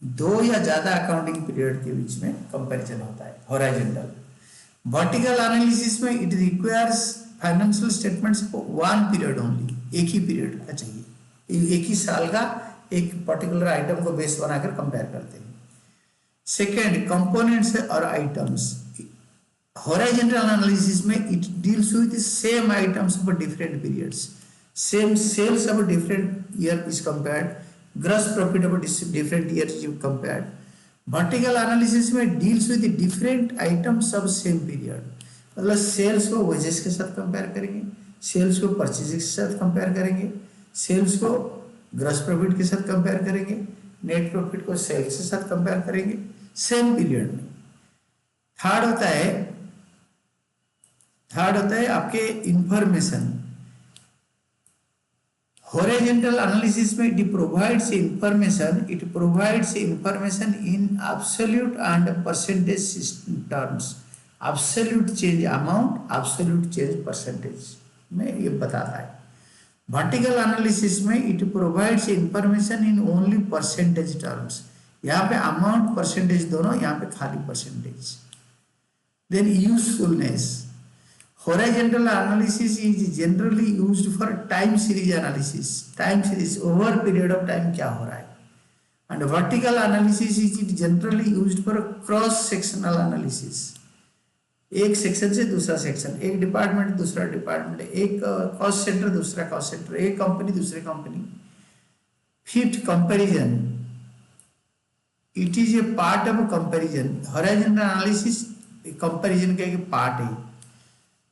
2 या ज्यादा accounting period के बीच में comparison होता है हॉरिजॉन्टल। वर्टिकल एनालिसिस में it requires financial statements for 1 period only, एक ही पीरियड का चाहिए, एक ही साल का एक पर्टिकुलर आइटम को बेस बनाकर कंपेयर करते हैं। सेकेंड, कंपोनेंट्स और आइटम्स, horizontal analysis में it deals with the same items of different periods, same sales of a different year is compared, gross profit of a different year is compared। vertical analysis में deals with the different items of same period, मतलब sales को wages के साथ compare करेंगे, sales को purchases के साथ compare करेंगे, सेल्स को ग्रॉस प्रॉफिट के साथ कंपेयर करेंगे, नेट प्रॉफिट को सेल्स के साथ कंपेयर करेंगे सेम पीरियड में। थर्ड होता है आपके इंफॉर्मेशन। हॉरिजॉन्टल एनालिसिस में it provides information in absolute and percentage terms. Absolute change amount, absolute change percentage में ये बताता है। वर्टिकल एनालिसिस में it provides information in only percentage terms. यहाँ पे अमाउंट परसेंटेज दोनों, यहाँ पे खाली percentage. Then usefulness, horizontal analysis is generally used for time series analysis, time series over period of time क्या हो रहा है, and vertical analysis is generally used for cross sectional analysis, एक सेक्शन से दूसरा सेक्शन, एक डिपार्टमेंट दूसरा department, एक कॉस्ट सेंटर दूसरा कॉस्ट सेंटर, एक कंपनी दूसरे कंपनी। Fifth, comparison, it is a part of comparison. Horizontal analysis comparison का एक पार्ट है,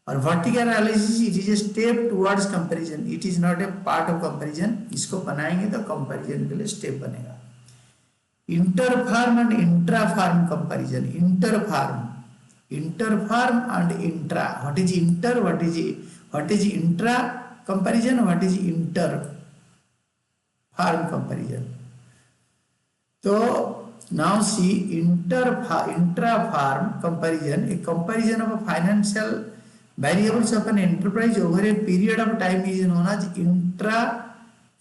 और vertical analysis it is a step towards comparison, it is not a part of comparison. इसको बनाएंगे तो कंपैरिजन के लिए स्टेप बनेगा। Inter firm and intra firm comparison. Inter firm and intra, what is inter, what is intra comparison, what is inter firm comparison. तो now see intra firm comparison, a comparison of financial variables of an enterprise over a period of time is known as intra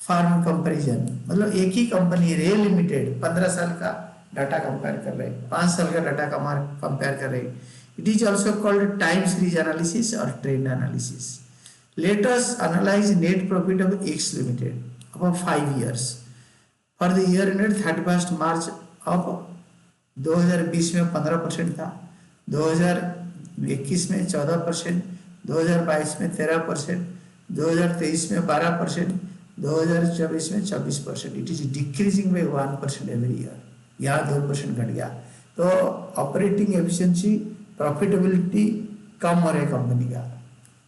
firm comparison. मतलब एक ही company रे limited 15 साल का data compare कर रहे, 5 साल का डाटा कंपेयर कर रहे। It is also called time series analysis or trend analysis. Let us analyse net profit of X limited अब 5 years for the year ended 31 March of 2020 में 15% था, 2021 में 14%, 2022 में 13%, 2023 में 12%, 2024 में 26%। It is decreasing by 1% every year. यहाँ 2% घट गया। तो ऑपरेटिंग एफिशिएंसी, प्रॉफिटेबिलिटी कम हो रहा है कंपनी का,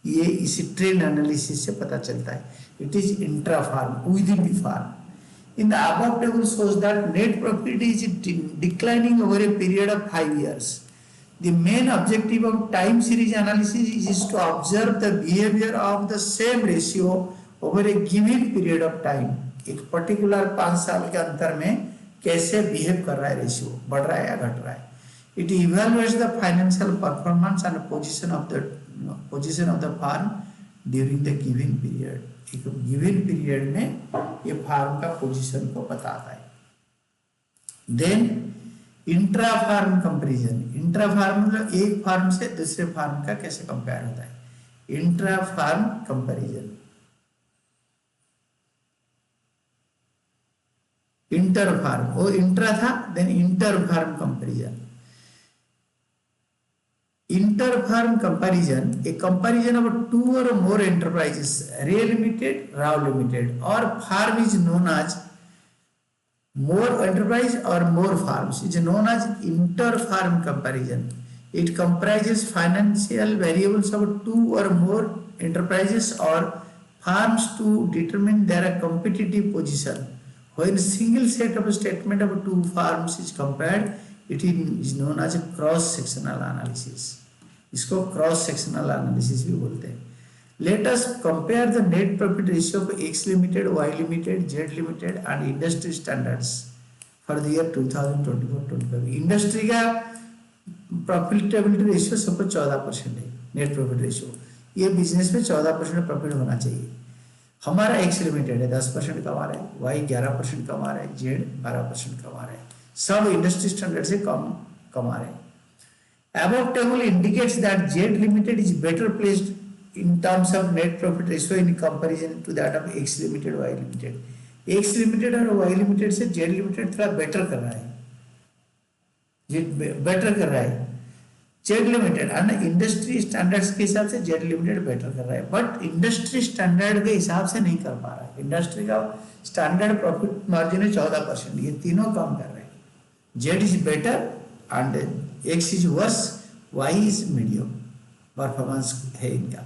ये इसी ट्रेंड एनालिसिस से पता चलता है। It is intra firm within the firm. In the above table shows that net profit is declining over a period of 5 years. The main objective of time series analysis is to observe the behavior of the same ratio over a given period of time. एक particular 5 साल के अंतर में कैसे behave कर रहा है ratio, बढ़ रहा है या घट रहा है। It evaluates the financial performance and position of the firm during the given period. एक गिवन पीरियड में ये फार्म का पोजीशन को बताता है। Then intra firm comparison. Intra firm मतलब एक फार्म से दूसरे फार्म का कैसे कंपेयर होता है। Intra firm comparison, inter firm वो इंट्रा था, then inter firm comparison. Inter-firm comparison, a comparison of 2 or more enterprises, Ray Limited, Rao Limited, or firm is known as more enterprise or more farms is known as inter-firm comparison. It comprises financial variables of 2 or more enterprises or firms to determine their competitive position. When a single set of statement of 2 firms is compared, it is known as a cross-sectional analysis. इसको cross sectional analysis भी बोलते हैं। Let us compare the net profit ratio of X limited, Y limited, Z limited and industry standards for the year 2024-25। Industry का profitability ratio सबको 14% है net profit ratio. ये business में 14% profit होना चाहिए। हमारा एक्स लिमिटेड है 10% कमा रहा है, वाई 11% कमा रहा है, जेड 12% कमा रहा है, सब इंडस्ट्री स्टैंडर्ड से कम कमा रहे हैं। Above table indicates that Z Limited is better placed in terms of net profit ratio in comparison to that of X Limited, Y Limited. X Limited और Y Limited से Z Limited थोड़ा better कर रहा है, better कर रहा है Z Limited, और इंडस्ट्री स्टैंडर्ड्स के हिसाब से Z Limited बेटर कर रहा है, बट इंडस्ट्री स्टैंडर्ड के हिसाब से नहीं कर पा रहा है। इंडस्ट्री का स्टैंडर्ड प्रॉफिट मार्जिन है 14%, ये तीनों कम कर रहे हैं। Z is better and X is worse, Y is medium performance है इनका।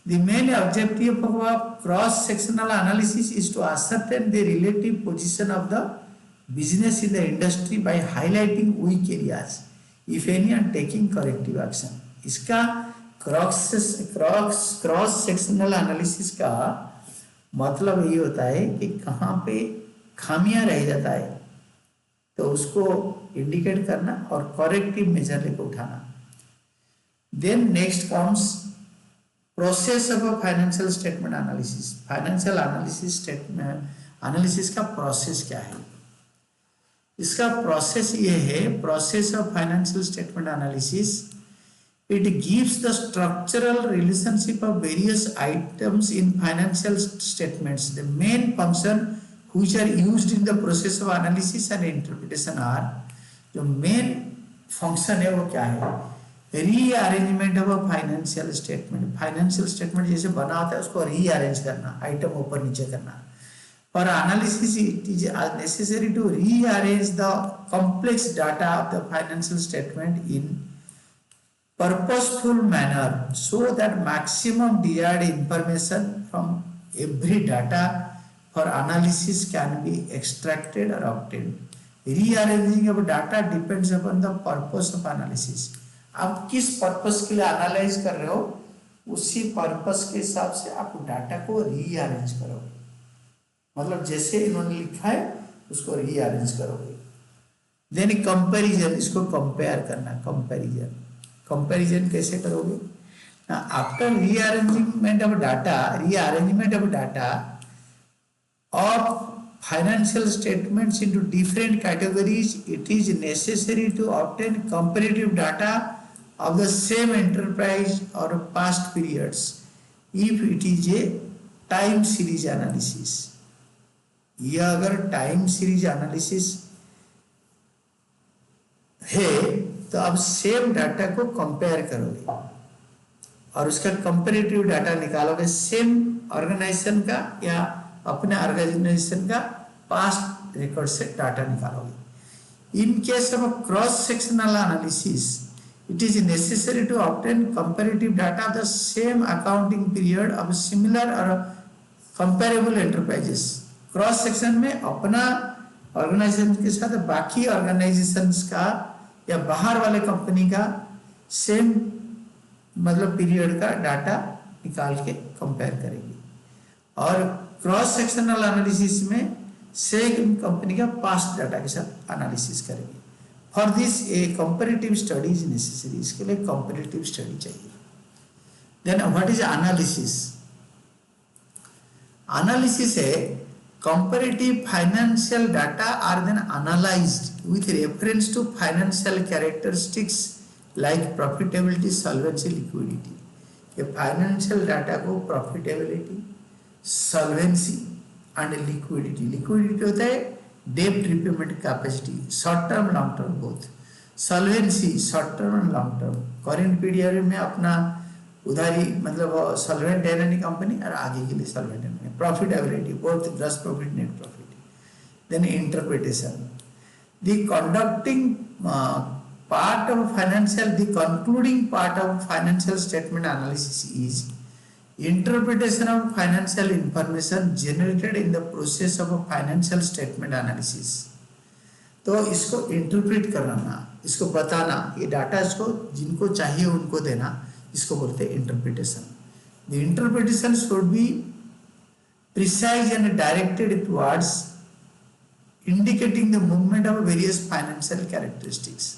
The main objective of a cross-sectional analysis is to ascertain the relative position of the business in the industry by highlighting weak areas, if any, and taking corrective action. इसका cross sectional analysis का मतलब ये होता है कि कहाँ पे खामियां रह जाता है तो उसको इंडिकेट करना और करेक्टिव मेजर लेकर उठाना. Then next comes process of a financial statement analysis. Financial analysis का प्रोसेस क्या है? इसका प्रोसेस ये है, process of financial statement analysis. It gives the structural relationship of various items in financial statements. The main function which are used in the process of analysis and interpretation are, जो main function है वो क्या है? Rearrangement of financial statement. Financial statement जैसे बना होता है उसको रीअरेंज करना, आइटम ऊपर नीचे करना. For analysis, it is necessary to rearrange the complex data of the financial statement in purposeful manner so that maximum desired information from every data for analysis can be extracted or obtained. Rearranging of data depends upon the purpose of analysis. आप किस purpose के लिए analyse कर रहे हो, उसी purpose के हिसाब से आप डाटा को रीअरेंज करोगे. मतलब जैसे इन्होंने लिखा है उसको रीअरेंज करोगे. देन कंपैरिजन, इसको कंपेयर करना. कंपैरिजन कैसे करोगे? After rearrangement of data of financial statements into different categories, it is necessary to obtain comparative data of the same enterprise or past periods if it is a time series analysis. यह अगर time series analysis है तो आप same data को compare करोगे और उसका comparative data निकालोगे सेम ऑर्गेनाइजेशन का या अपने ऑर्गेनाइजेशन का पास्ट रिकॉर्ड से डाटा निकालोगे. In case of cross sectional analysis it is necessary to obtain comparative data of the same accounting period of similar or comparable enterprises. Cross section में अपना organisation के साथ बाकी ऑर्गेनाइजेशंस का या बाहर वाले कंपनी का सेम मतलब पीरियड का डाटा निकाल के कंपेयर करेंगे और क्रॉस सेक्शनल एनालिसिस में सेम कंपनी का पास्ट डाटा के साथ एनालिसिस करेंगे. For this a comparative study is necessary. इसके लिए कंपैरेटिव स्टडी चाहिए. Then what is analysis? Analysis है comparative financial data are then analyzed with reference to financial characteristics like profitability, solvency, liquidity. ये financial data को profitability, solvency and liquidity. Liquidity होता है debt repayment capacity, short term, long term both. Solvency short term and long term. current period में अपना उधारी मतलब solvent है नहीं कंपनी और आगे के लिए सॉल्वेंट है नहीं. Profitability both gross profit net profit. Then interpretation. The conducting part of financial the concluding part of financial statement analysis is interpretation of financial information generated in the process of financial statement analysis. तो इसको interpret करना, इसको बताना, ये data इसको जिनको चाहिए उनको देना, इसको बोलते हैं interpretation. The interpretation should be precise and directed towards indicating the movement of various financial characteristics.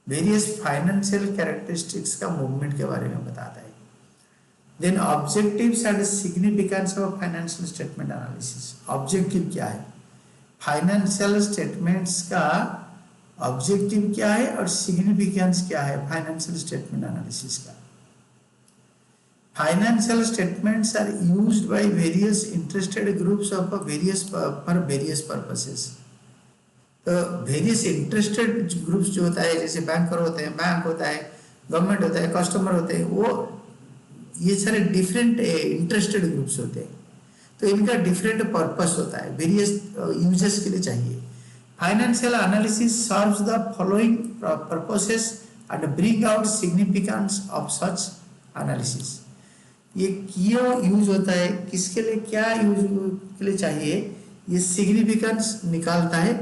Various financial characteristics का मूवमेंट के बारे में बताता है. Then objectives and significance of financial statement analysis. Objective क्या है? फाइनेंशियल स्टेटमेंट्स का objective क्या है और सिग्निफिकेंस क्या है फाइनेंशियल स्टेटमेंट एनालिसिस का. Financial statements are used by various interested groups of various purposes. तो various interested groups जो होता है जैसे बैंकर होते हैं, बैंक होता है, गवर्नमेंट होता है, कस्टमर होते हैं, वो ये सारे डिफरेंट इंटरेस्टेड ग्रुप्स होते हैं. तो इनका डिफरेंट पर्पस होता है, वेरियस यूजर्स के लिए चाहिए. Financial analysis serves the following purposes and bring out significance of such analysis. ये क्यों यूज होता है, किसके लिए, क्या यूज के लिए चाहिए, ये सिग्निफिकेंस निकालता है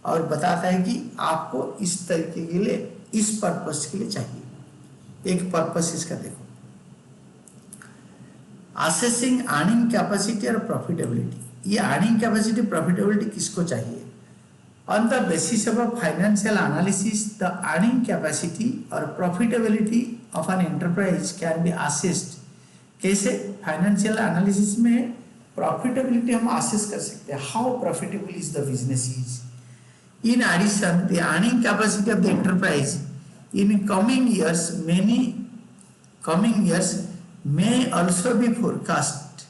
और बताता है कि आपको इस तरीके के लिए, इस पर्पस के लिए चाहिए। एक पर्पस इसका देखो, असेसिंग अर्निंग कैपेसिटी और प्रॉफिटेबिलिटी। ये अर्निंग कैपेसिटी प्रॉफिटेबिलिटी किसको चाहिए? On the basis of a financial analysis, the earning capacity or profitability of an enterprise can be assessed. कैसे? फाइनेंशियल एनालिसिस में प्रॉफिटेबिलिटी हम असेस कर सकते हैं, how profitable is the business is. In addition the earning capacity of the enterprise in coming years may also be forecast.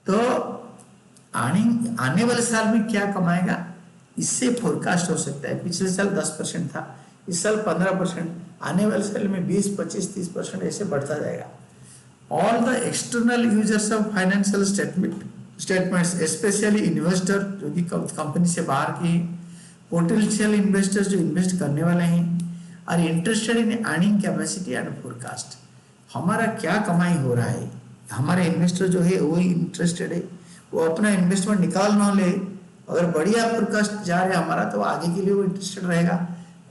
तो earning आने वाले साल में क्या कमाएगा, इससे फोरकास्ट हो सकता है। पिछले साल 10% था, इस साल 15%, आने वाले साल में 20, 25, 30% ऐसे बढ़ता जाएगा। All the external users of financial statements specially investor जो कि कंपनी से बाहर के हैं, पोटेंशियल इन्वेस्टर्स जो इन्वेस्ट करने वाले हैं, are interested in earning capacity and forecast. हमारा क्या कमाई हो रहा है, हमारे इन्वेस्टर जो है वो इंटरेस्टेड है, वो अपना इन्वेस्टमेंट निकाल ना ले, अगर बढ़िया फोरकास्ट जा रहा है हमारा तो आगे के लिए वो इंटरेस्टेड रहेगा।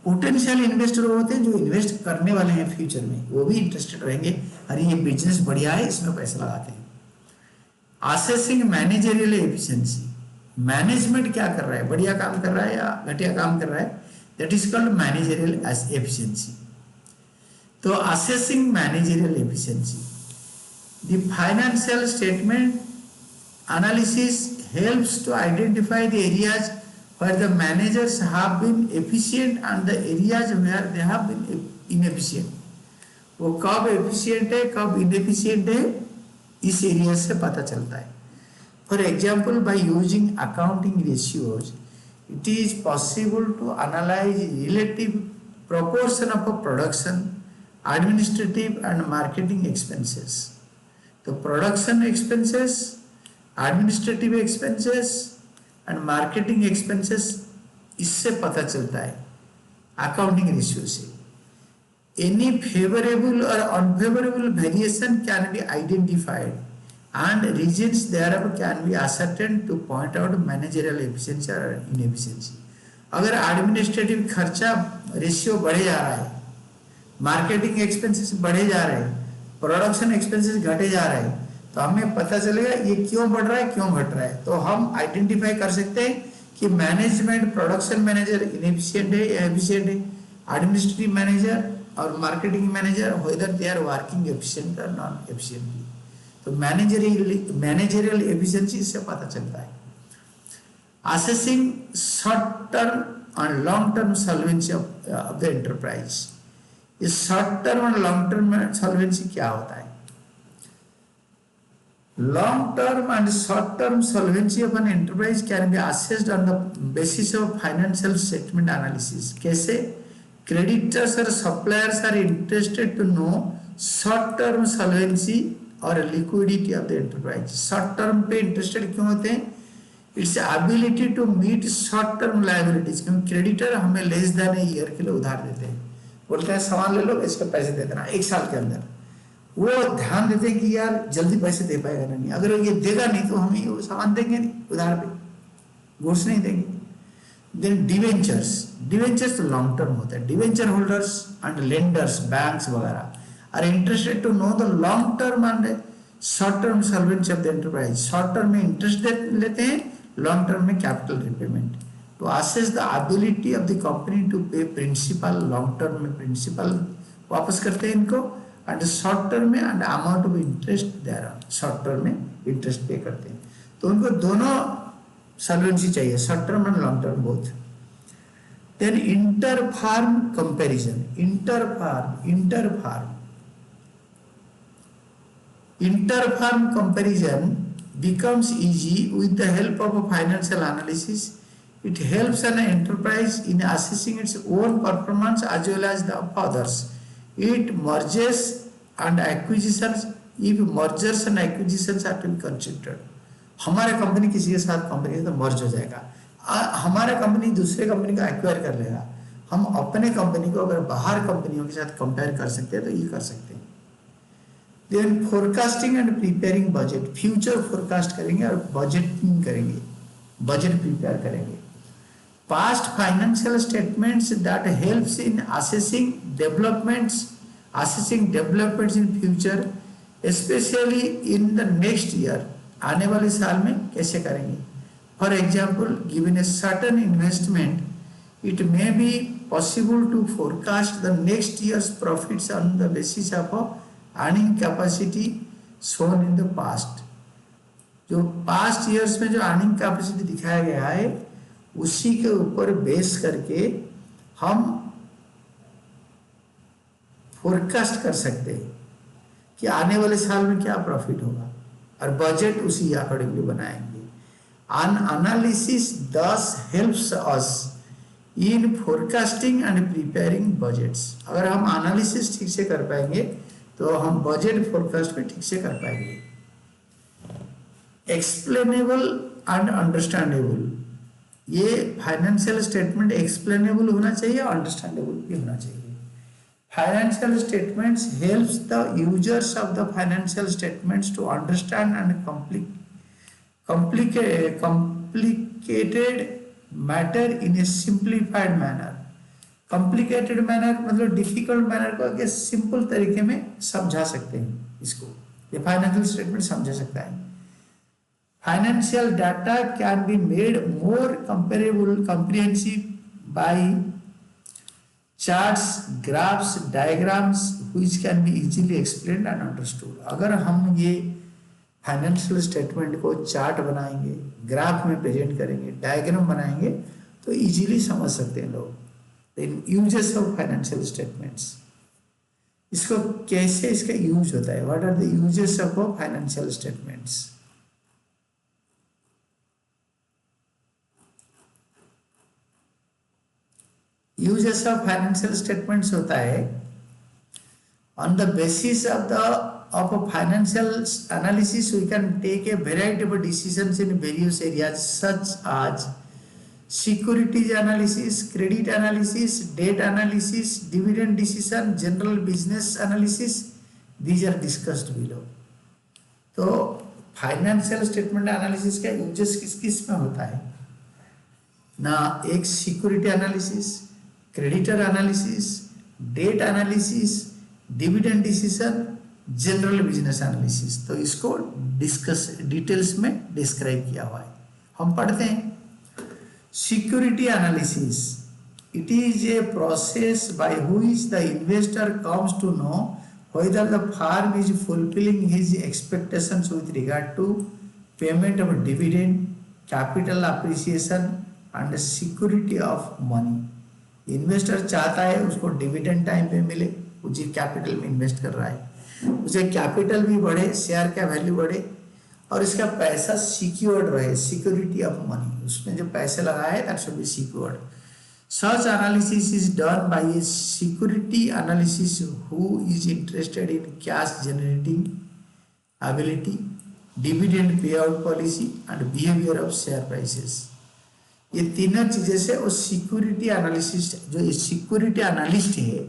पोटेंशियल इन्वेस्टर होते हैं जो इन्वेस्ट करने वाले हैं फ्यूचर में, वो भी इंटरेस्टेड रहेंगे, अरे ये बिजनेस बढ़िया है, इसमें पैसा लगाते हैं। असेसिंग मैनेजरियल एफिशिएंसी, मैनेजमेंट क्या कर रहा है, बढ़िया काम कर रहा है या घटिया काम कर रहा है, that is called managerial efficiency. तो assessing managerial efficiency, the financial statement analysis helps to identify the areas where the managers have been efficient and the areas where they have been inefficient. वो कब efficient है, कब inefficient है, इस area से पता चलता है। For example, by using accounting ratios, it is possible to analyze relative proportion of production, administrative and marketing expenses. तो production expenses, administrative expenses and marketing expenses, इससे पता चलता है अकाउंटिंग रेशियो से। Any favourable or unfavourable variation can be identified and reasons thereof can be ascertained to point out managerial efficiency or inefficiency. अगर administrative खर्चा ratio बढ़े जा रहा है, मार्केटिंग एक्सपेंसेस बढ़े जा रहे हैं, प्रोडक्शन एक्सपेंसेस घटे जा रहे हैं, तो हमें पता चलेगा ये क्यों बढ़ रहा है, क्यों घट रहा है। तो हम आइडेंटिफाई कर सकते हैं कि मैनेजमेंट, प्रोडक्शन मैनेजर इनएफिशिएंट है या एफिशिएंट है, एडमिनिस्ट्रेटिव मैनेजर और marketing manager whether they are working efficient और नॉन एफिशिएंटली। तो मैनेजरियल एफिशिएंसी से पता चलता है। असेसिंग शॉर्ट टर्म और long term solvency of the enterprise. ये शॉर्ट टर्म और लॉन्ग टर्म सॉल्वेंसी क्या होता है? Long term and short term solvency of an enterprise can be assessed on the basis of financial statement analysis. कैसे? Creditors or suppliers are interested to know short term solvency or liquidity of the enterprise. Short term पे interested क्यों होते हैं? Its ability to meet short term liabilities. क्योंकि creditor हमें less than a year के लिए उधार देते हैं, बोलते हैं सामान ले लो, इसके पैसे दे देना 1 साल के अंदर। वो ध्यान देते हैं कि यार जल्दी पैसे दे पाएगा नहीं, अगर ये देगा नहीं तो हम ये सामान देंगे नहीं, उधार पे गुड्स नहीं देंगे। देन डिवेंचर्स तो लॉन्ग टर्म होता है। Debenture holders and lenders, banks वगैरह are interested to know the long term and short term solvency of the enterprise. Short term में इंटरेस्ट लेते हैं, लॉन्ग टर्म में capital repayment. To assess the ability of the company to pay principal, long term में principal वापस करते हैं इनको, and short term में and amount of interest there, short term में इंटरेस्ट पे करते हैं। तो उनको दोनों सॉल्वेंसी चाहिए, short term and long term both. Then inter firm comparison, inter firm comparison becomes easy with the help of a financial analysis. It helps an enterprise in assessing its own performance as well as the of others. It mergers and acquisitions, if mergers and acquisitions are to be considered. हमारे company किसी के साथ company तो मर्ज हो जाएगा, हमारा company दूसरे company का एक्वायर कर लेगा, हम अपने कंपनी को अगर बाहर कंपनियों के साथ कंपेयर कर सकते हैं तो ये कर सकते हैं। Then forecasting and preparing budget, future forecast करेंगे और बजटिंग करेंगे, बजट प्रिपेयर करेंगे। Past financial statements that helps in assessing developments in future, especially in the next year, आने वाले साल में कैसे करेंगे। For example, given a certain investment it may be possible to forecast the next year's profits on the basis of a earning capacity shown in the past। जो past years में जो earning capacity दिखाया गया है उसी के ऊपर base करके हम फोरकास्ट कर सकते हैं कि आने वाले साल में क्या प्रॉफिट होगा और बजट उसी अकॉर्डिंगली बनाएंगे। An analysis thus helps us in forecasting and preparing budgets। अगर हम एनालिसिस ठीक से कर पाएंगे तो हम बजट फोरकास्ट भी ठीक से कर पाएंगे। एक्सप्लेनेबल एंड अंडरस्टैंडेबल, ये फाइनेंशियल स्टेटमेंट एक्सप्लेनेबल होना चाहिए और अंडरस्टैंडेबल भी होना चाहिए। Financial statements helps the users of the financial statements to understand and complicated matter in a simplified manner। complicated manner मतलब difficult manner को आगे सिंपल तरीके में समझा सकते हैं, इसको ये फाइनेंशियल स्टेटमेंट समझा सकता है। Financial data can be made more comparable comprehensive by charts, graphs, diagrams which can be easily explained and understood। अगर हम ये फाइनेंशियल स्टेटमेंट को चार्ट बनाएंगे, ग्राफ में प्रेजेंट करेंगे, डायग्राम बनाएंगे तो इजीली समझ सकते हैं लोग। यूजेस ऑफ फाइनेंशियल स्टेटमेंट्स, इसको कैसे इसका यूज होता है, what are the uses of financial statements. Uses of financial statements होता है on the basis of a financial analysis we can take a variety of decisions in various areas such as securities analysis, credit analysis, debt analysis, dividend decision, general business analysis। These are discussed below। तो financial statement analysis का uses किस किस में होता है ना, एक security analysis, creditor analysis, debt analysis, dividend decision, general business analysis. तो इसको डिस्कस डिटेल्स में डिस्क्राइब किया हुआ है, हम पढ़ते हैं। Security analysis, it is a process by which the investor comes to know whether the firm is fulfilling his expectations with regard to payment of dividend, capital appreciation and security of money। Investor चाहता है उसको dividend time पे मिले, वो G capital में invest कर रहा है, उसे कैपिटल भी बढ़े, शेयर का वैल्यू बढ़े और इसका पैसा सिक्योर्ड रहे, सिक्योरिटी ऑफ मनी, उसने जो पैसे लगाए है that should be secured. Such analysis is done by a security analysis who is interested in cash generating ability, dividend pay out policy and behaviour of share prices. ये तीनों चीजें से वो सिक्योरिटी एनालिसिस, जो सिक्योरिटी एनालिस्ट है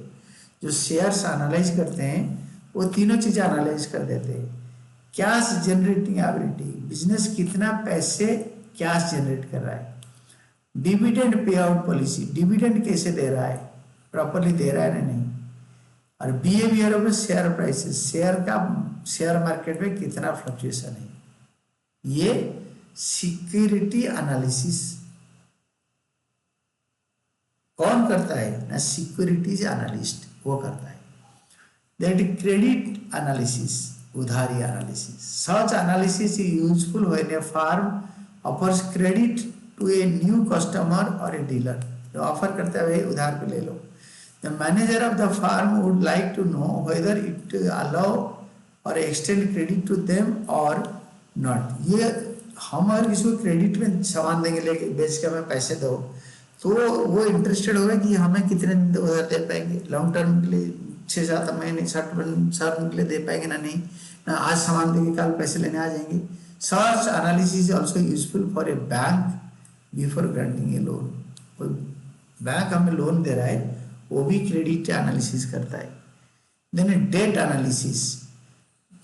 जो shares analyse करते हैं, वो तीनों चीजें एनालाइज कर देते हैं। कैश जनरेटिंग एबिलिटी, बिजनेस कितना पैसे कैश जनरेट कर रहा है, dividend pay out policy, dividend कैसे दे रहा है, प्रॉपरली दे रहा है ना नहीं, और behaviour of share prices, share का शेयर मार्केट में कितना फ्लक्चुएशन है। ये सिक्योरिटी एनालिसिस कौन करता है ना, सिक्योरिटीज एनालिस्ट वो करता है। That credit analysis, उधारी analysis, such analysis is useful when a firm offers credit to a new customer or a dealer। जो ऑफर करता है भाई उधार पे ले लो। The manager of the firm would like to know whether it allow or extend credit to them or not। ये हम अगर किसी को क्रेडिट में सामान देंगे, लेके बेच के हमें पैसे दो, तो वो इंटरेस्टेड होगा कि हमें कितने दिन उधार दे पाएंगे, लॉन्ग टर्म के लिए 6-7 महीने 60 साल के लिए दे पाएंगे ना नहीं, ना आज सामान देंगे कल पैसे लेने आ जाएंगे। Search analysis also useful for a bank before granting a loan. कोई बैंक हमें लोन दे रहा है वो भी क्रेडिट एनालिसिस करता है। Then debt analysis,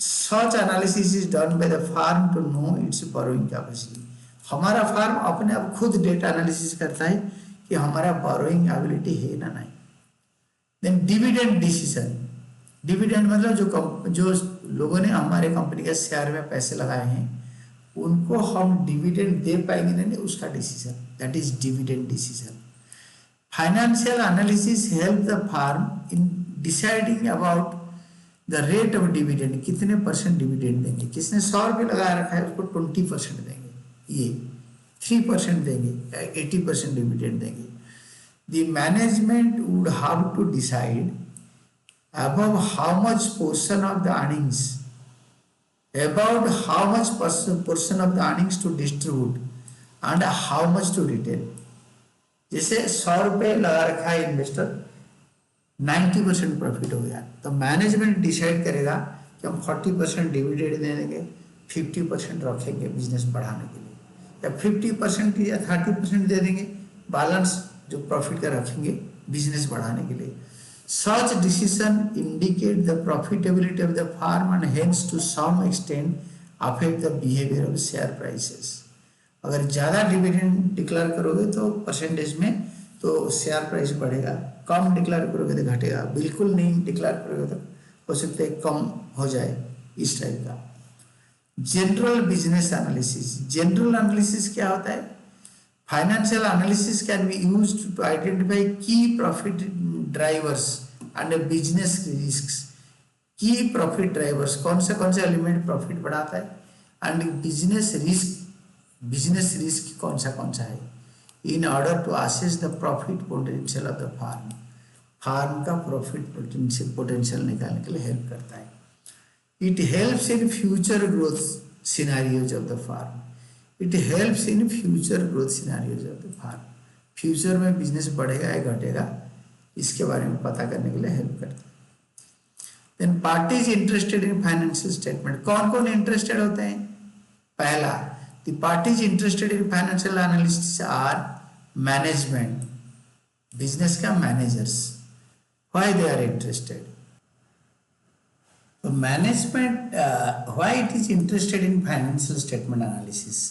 such analysis is done by the firm to know its borrowing capacity. हमारा फार्म अपने आप खुद डेटा एनालिसिस करता है कि हमारा बोरोइंग एबिलिटी है ना नहीं। देन डिविडेंड डिसीजन, डिविडेंड मतलब जो लोगों ने हमारे कंपनी के शेयर में पैसे लगाए हैं उनको हम डिविडेंड दे पाएंगे नहीं, उसका decision, that is dividend decision. Financial analysis help the firm in deciding about the rate of dividend, कितने परसेंट डिविडेंड देंगे। किसने 100 रुपये लगाया रखा है उसको 20% देंगे, ये 3% देंगे, 80% डिविडेंड देंगे। The management would have to decide above how much portion of the earnings, about how much portion of the earnings to distribute and how much to retain। जैसे 100 रुपये लगा रखा है इन्वेस्टर, 90% प्रॉफिट हो गया तो मैनेजमेंट डिसाइड करेगा कि हम 40% डिविडेंड दे देंगे, 50% रखेंगे बिजनेस बढ़ाने के लिए, या 50% या 30% दे देंगे, बैलेंस जो प्रॉफिट का रखेंगे बिजनेस बढ़ाने के लिए। Such decision indicate the profitability of the farm and hence to some extent affect the behavior of share prices। अगर ज़्यादा डिविडेंड डिक्लेयर करोगे तो परसेंटेज में तो शेयर प्राइस बढ़ेगा, कम डिक्लेयर करोगे तो घटेगा, बिल्कुल नहीं डिक्लेयर करोगे तो हो सकता है कम हो जाए, इस टाइप का। General business analysis, general analysis क्या होता है? Financial analysis can be used to identify key profit drivers and business risks. Key profit drivers कौन से एलिमेंट प्रॉफिट बढ़ाता है एंड बिजनेस रिस्क कौन सा है, in order to assess the profit potential of the firm. Firm का profit potential निकालने के लिए हेल्प करता है। It helps in future growth scenarios of the firm, it helps in future growth scenarios of the firm. Future में business बढ़ेगा या घटेगा इसके बारे में पता करने के लिए हेल्प करता है। Then parties interested in financial statement, कौन कौन इंटरेस्टेड होते हैं? पहला, the parties interested in financial analysis are management, business का managers. Why they are interested? Management why it is interested in financial statement analysis?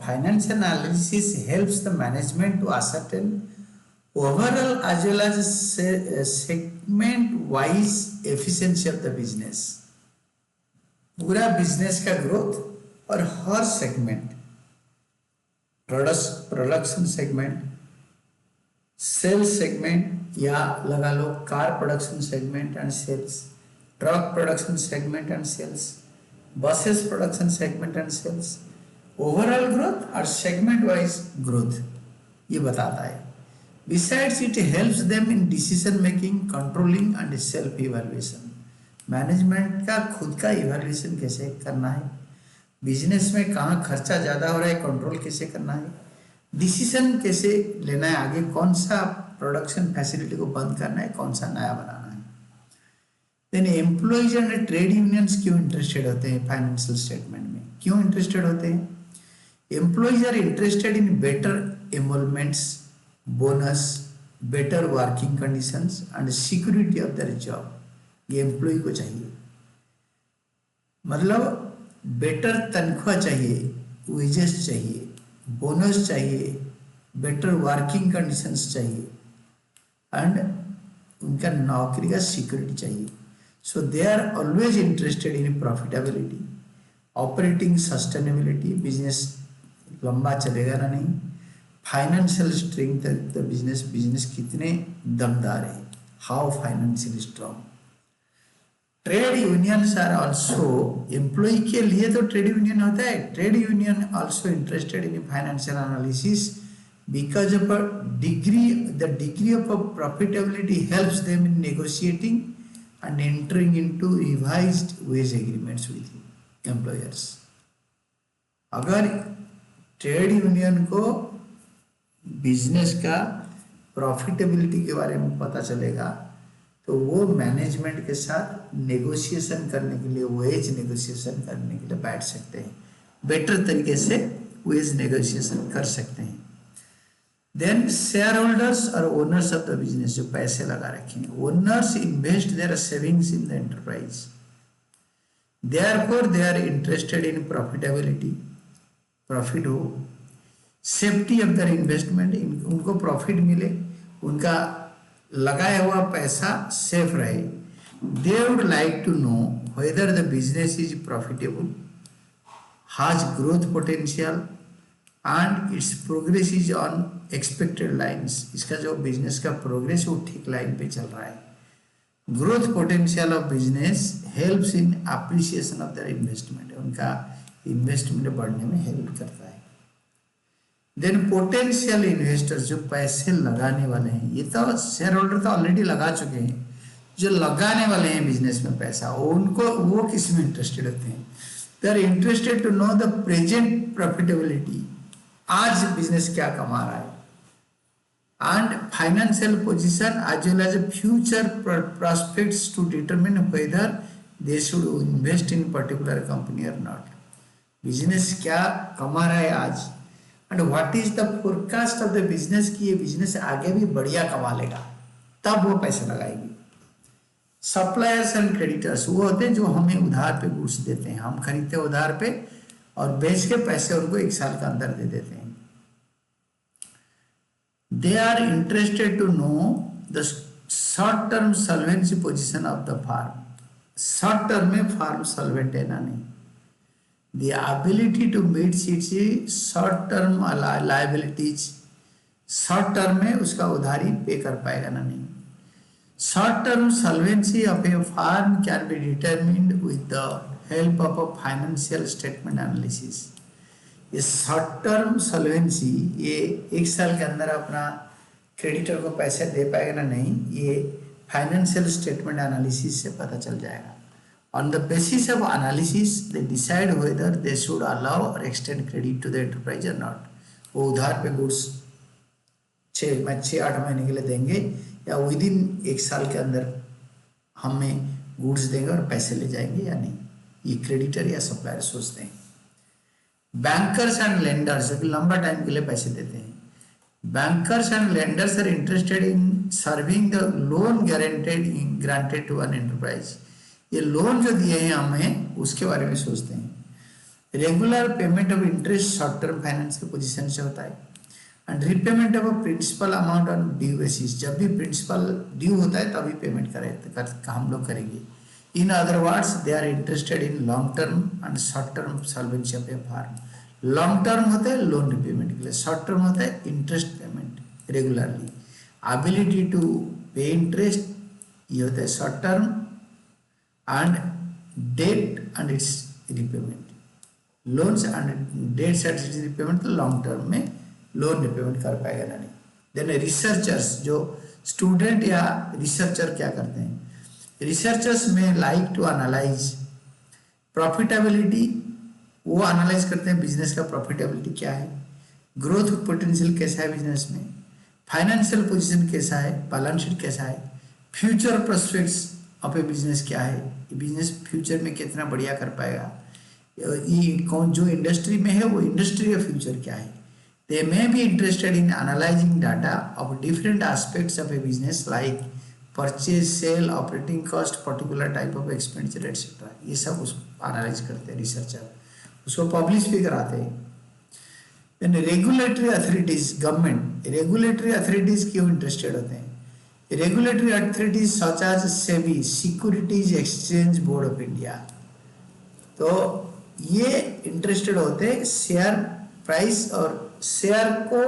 Financial analysis helps the management to ascertain overall as well as segment wise efficiency of the business, पूरा business का growth और हर segment, production segment, sales segment या लगा लो car production segment and sales, truck production segment and sales, buses production segment and sales, overall growth और segment wise growth ये बताता है। Besides it helps them in decision making, controlling and self evaluation. Management का खुद का evaluation कैसे करना है, बिजनेस में कहाँ खर्चा ज़्यादा हो रहा है कंट्रोल कैसे करना है, डिसीजन कैसे लेना है, आगे कौन सा प्रोडक्शन फैसिलिटी को बंद करना है, कौन सा नया बनाना है। देन एम्प्लॉइज एंड ट्रेड यूनियंस क्यों इंटरेस्टेड होते हैं फाइनेंशियल स्टेटमेंट में, क्यों इंटरेस्टेड होते हैं? Employees are interested in better emoluments, bonus, better working conditions and security of their job. ये एम्प्लॉय को चाहिए, मतलब बेटर तनख्वाह चाहिए, वेजेस चाहिए, बोनस चाहिए, बेटर वर्किंग कंडीशंस चाहिए एंड उनका नौकरी का सिक्योरिटी चाहिए। So they are always interested in profitability, operating sustainability, business लंबा चलेगा ना नहीं, फाइनेंशियल स्ट्रेंथ द बिजनेस कितने दमदार है, how financial strong. Trade unions are also, employ के लिए तो ट्रेड यूनियन होता है, trade union also interested in financial analysis because of the degree of profitability helps them in negotiating and entering into revised wage agreements with employers। अगर trade union को business का profitability के बारे में पता चलेगा तो वो मैनेजमेंट के साथ नेगोशिएशन करने के लिए, वेज नेगोशिएशन करने के लिए बैठ सकते हैं, बेटर तरीके से वेज नेगोशिएशन कर सकते हैं। देन शेयर होल्डर्स और ओनर्स ऑफ द बिजनेस, जो पैसे लगा रखे हैं, owners invest their savings in the enterprise. Therefore they are interested in profitability, profit हो, सेफ्टी ऑफ दर इन्वेस्टमेंट, उनको प्रॉफिट मिले, उनका लगाया हुआ पैसा सेफ रहे. They would like to know whether the business is profitable, has growth potential and its progress is on expected lines. इसका जो बिजनेस का प्रोग्रेस वो ठीक लाइन पे चल रहा है. Growth potential of business helps in appreciation of their investment, उनका इन्वेस्टमेंट बढ़ने में हेल्प करता है. देन पोटेंशियल इन्वेस्टर्स, जो पैसे लगाने वाले हैं, ये तो शेयर होल्डर तो ऑलरेडी लगा चुके हैं, जो लगाने वाले हैं बिजनेस में पैसा, उनको वो किस में इंटरेस्टेड होते हैं. They are interested to know the present profitability, आज बिजनेस क्या कमा रहा है, and financial position as well as future prospects to determine whether they should invest in particular company or not. Business क्या कमा रहा है आज, and what is the forecast of the business कि ये बिजनेस आगे भी बढ़िया कमा लेगा, तब वो पैसे लगाएगी. सप्लायर्स एंड क्रेडिटर्स वो होते हैं जो हमें उधार पे गुड्स देते हैं, हम खरीदते हैं उधार पे और बेच के पैसे उनको 1 साल के अंदर दे देते हैं. They are interested to know the short-term solvency position of the firm. Short term में फार्म solvent है ना नहीं. The ability to meet its short-term liabilities. Short term में उसका उधारी पे कर पाएगा ना नहीं. Short-term solvency of a firm can be determined with the help of a financial statement analysis. ये शॉर्ट टर्म सॉल्वेंसी, ये 1 साल के अंदर अपना क्रेडिटर को पैसे दे पाएगा ना नहीं, ये फाइनेंशियल स्टेटमेंट एनालिसिस से पता चल जाएगा. On the basis of analysis they decide whether they should allow or extend credit to the enterprise or not. वो उधार पे गुड्स 6-8 महीने के लिए देंगे या विद इन 1 साल के अंदर हमें गुड्स देंगे और पैसे ले जाएंगे या नहीं, ये क्रेडिटर या सप्लायर सोचते हैं. बैंकर्स एंड लेंडर्स लंबा टाइम के लिए पैसे देते हैं. Bankers and lenders are interested in serving the loan granted to an enterprise. ये लोन जो दिए हैं हमें उसके बारे में सोचते हैं. Regular payment of interest short term finance के पोजीशन से होता है. And repayment of a principal amount on due basis, जब भी प्रिंसिपल ड्यू होता है तभी पेमेंट हम लोग करेंगे. In other words, they are interested in long term and short term solvency of a firm. Long term होता है लोन रिपेमेंट के लिए, short term होता है interest payment regularly. ability to pay interest ये होता है short term, and debt and its repayment. loans and debts and its repayment तो long term में लोन रिपेमेंट कर पाएगा ना नहीं. Then researchers, जो स्टूडेंट या रिसर्चर क्या करते हैं, रिसर्चर्स में लाइक टू एनालाइज प्रॉफिटेबिलिटी, वो एनालाइज करते हैं बिजनेस का प्रॉफिटेबिलिटी क्या है, ग्रोथ पोटेंशियल कैसा है बिजनेस में, फाइनेंशियल पोजीशन कैसा है, बैलेंस शीट कैसा है, future prospects of a business क्या है, ये बिजनेस फ्यूचर में कितना बढ़िया कर पाएगा, ये कौन जो इंडस्ट्री में है वो इंडस्ट्री का फ्यूचर क्या है. They may be interested in analysing data of different aspects of a business like purchase, sale, operating cost, particular type of expenditure etcetera. ये सब उसको एनालाइज करते हैं रिसर्चर, उसको पब्लिश भी कराते हैं. Then regulatory authorities, government regulatory authorities क्यों इंटरेस्टेड होते हैं. Regulatory authorities such as SEBI, securities exchange board of India, तो ये इंटरेस्टेड होते हैं शेयर प्राइस और शेयर को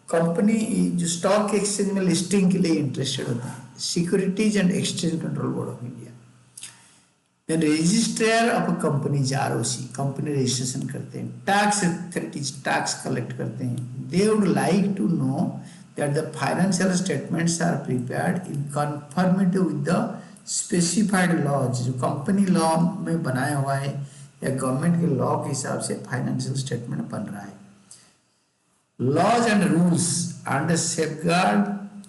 कंपनी जो स्टॉक एक्सचेंज में लिस्टिंग के लिए इंटरेस्टेड होते हैं. Securities and exchange control board of India. Then registrar of a company, ROC, company registration करते हैं. टैक्स अथॉरिटीज टैक्स कलेक्ट करते हैं. They would like to know that the financial statements are prepared in conformity with the specified laws, जो company law में बनाया हुआ है या गवर्नमेंट के लॉ के हिसाब से फाइनेंशियल स्टेटमेंट बन रहा है. Laws and rules and safeguard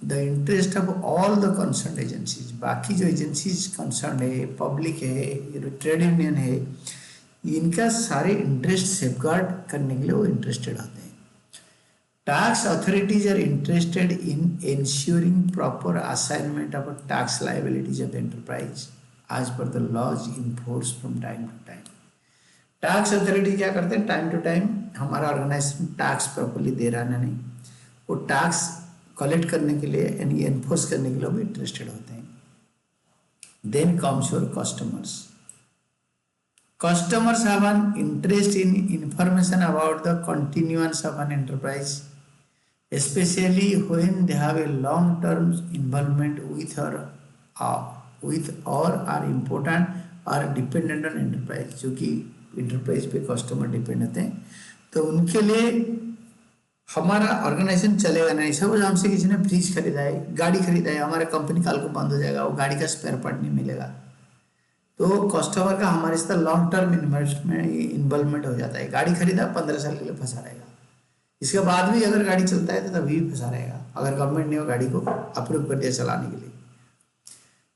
the interest of all the concerned agencies. बाकी जो एजेंसीज कंसर्न है, पब्लिक है, ट्रेड यूनियन है, इनका सारे इंटरेस्ट सेफगार्ड करने के लिए वो इंटरेस्टेड होते हैं. Tax authorities are interested in ensuring proper assignment of tax liabilities of the enterprise. as per the laws enforced from time to time. Tax authority क्या करते हैं, टाइम टू टाइम हमारा ऑर्गेनाइजेशन टैक्स प्रॉपर्ली दे रहा है नहीं, वो tax collect करने के लिए यानी एनफोर्स करने के लिए भी इंटरेस्टेड होते हैं. Then comes your customers. Customers have an interest in information about the continuance of an enterprise, especially when they have a long-term involvement with or are important or dependent on enterprise. जो कि enterprise पे customer depend होते हैं, तो उनके लिए हमारा organisation चलेगा नहीं. सपोज हमसे किसी ने फ्रिज खरीदा है, गाड़ी खरीदा है, हमारा कंपनी कल को बंद हो जाएगा, वो गाड़ी का स्पेयर पार्ट नहीं मिलेगा, तो कस्टमर का हमारे साथ लॉन्ग टर्म इन्वॉल्वमेंट हो जाता है. गाड़ी खरीदा 15 साल के लिए फंसा रहेगा, इसके बाद भी अगर गाड़ी चलता है तो तभी भी फंसा रहेगा अगर गवर्नमेंट ने वो गाड़ी को अप्रूव कर दिया चलाने के लिए.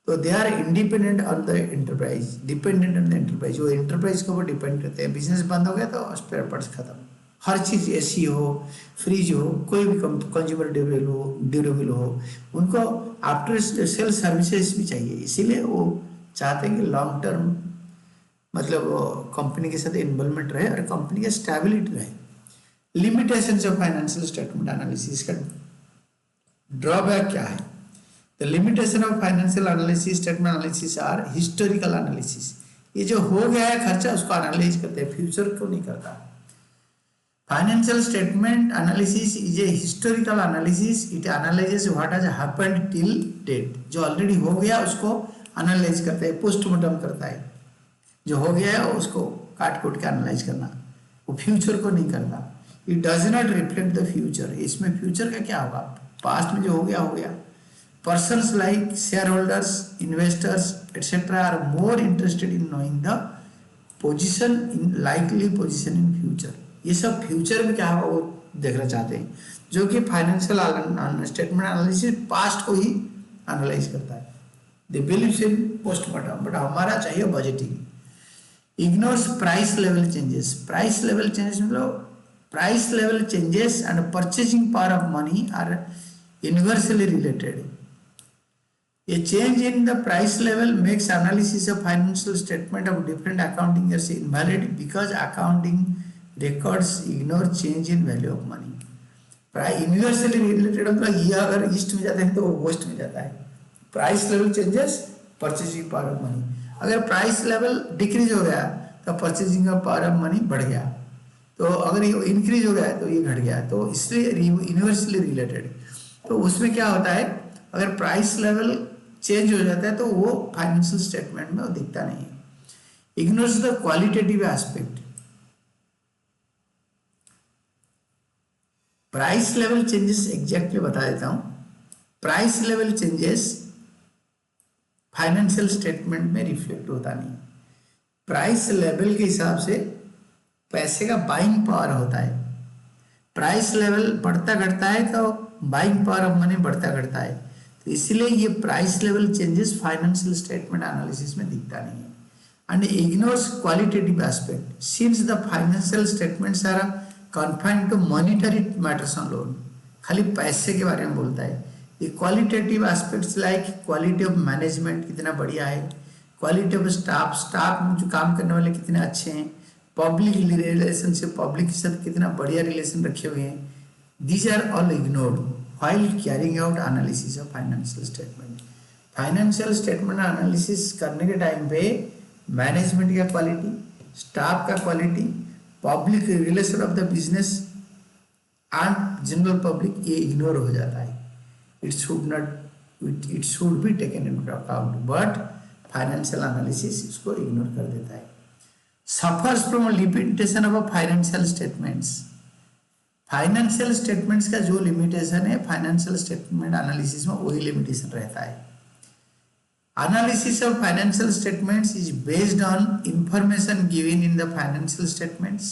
तो they are independent on the enterprise, dependent on the enterprise. वो एंटरप्राइज के ऊपर डिपेंड करते हैं. बिजनेस बंद हो गया तो स्पेयर पार्ट्स खत्म. हर चीज़ एसी हो, फ्रिज हो, कोई भी कंज्यूमर ड्यूरेबल हो, उनको आफ्टर सेल सर्विसेज भी चाहिए. इसीलिए वो चाहते हैं कि लॉन्ग टर्म मतलब कंपनी के साथ इन्वॉल्वमेंट रहे और कंपनी का स्टेबिलिटी रहे. Limitations of financial statement analysis का ड्रॉबैक क्या है? The limitation of financial analysis statement analysis are historical analysis. ये जो हो गया है खर्चा उसको एनालाइज करते हैं, फ्यूचर को नहीं करता. Financial statement analysis is a historical analysis. It analyses what has happened till date. जो ऑलरेडी हो गया उसको एनालाइज करता है, पोस्टमार्टम करता है. जो हो गया है उसको काट कूट के एनालाइज करना, वो फ्यूचर को नहीं करता. It does not reflect the future. इसमें फ्यूचर का क्या होगा, पास्ट में जो हो गया हो गया. Persons like share holders, investors etcetera are more interested in knowing the position in likely position in future. ये सब फ्यूचर में क्या होगा वो देखना चाहते हैं, जो कि फाइनेंशियल स्टेटमेंट एनालिसिस पास्ट को ही एनालाइज करता है. They believe in postmortem, but हमारा चाहिए budgeting. Ignores price level changes. Price level changes मतलब price level changes and purchasing power of money are inversely related. A change in the price level makes analysis of financial statement of different accounting years invalid because accounting records ignore change in value of money. Inversely related मतलब ये अगर east में जाते हैं तो वो waste में जाता है. Price level changes, purchasing power of money. अगर प्राइस लेवल डिक्रीज हो गया तो परचेजिंग पावर ऑफ मनी बढ़ गया, तो अगर ये इंक्रीज हो गया तो ये घट गया. तो इसलिए इनवर्सली रिलेटेड. तो उसमें क्या होता है, अगर प्राइस लेवल चेंज हो जाता है तो वो फाइनेंशियल स्टेटमेंट में वो दिखता नहीं है. Ignores the qualitative aspect. Price level changes exactly बता देता हूं. Price level changes financial statement में रिफ्लेक्ट होता नहीं. प्राइस लेवल के हिसाब से पैसे का बाइंग पावर होता है. प्राइस लेवल बढ़ता घटता है तो बाइंग पावर ऑफ मनी बढ़ता घटता है. तो इसलिए ये price level changes financial statement analysis में दिखता नहीं है. And ignores qualitative aspect since the financial statements are confined to monetary matters on loan. खाली पैसे के बारे में बोलता है. ये qualitative aspects like quality of management कितना बढ़िया है, क्वालिटी ऑफ स्टाफ में जो काम करने वाले कितने अच्छे हैं, पब्लिक रिलेशनशिप, पब्लिक के साथ कितना बढ़िया रिलेशन रखे हुए हैं. These are all ignored while carrying out analysis of financial statement. Financial statement analysis करने के टाइम पे मैनेजमेंट का क्वालिटी, स्टाफ का quality, public relation of the business and general public ये इग्नोर हो जाता है. It should be taken into account, but financial analysis इसको इग्नोर कर देता है. Suffers from limitation of financial statements. Financial statements का जो लिमिटेशन है फाइनेंशियल स्टेटमेंट एनालिसिस में वही लिमिटेशन रहता है. Analysis of financial statements is based on information given in the financial statements.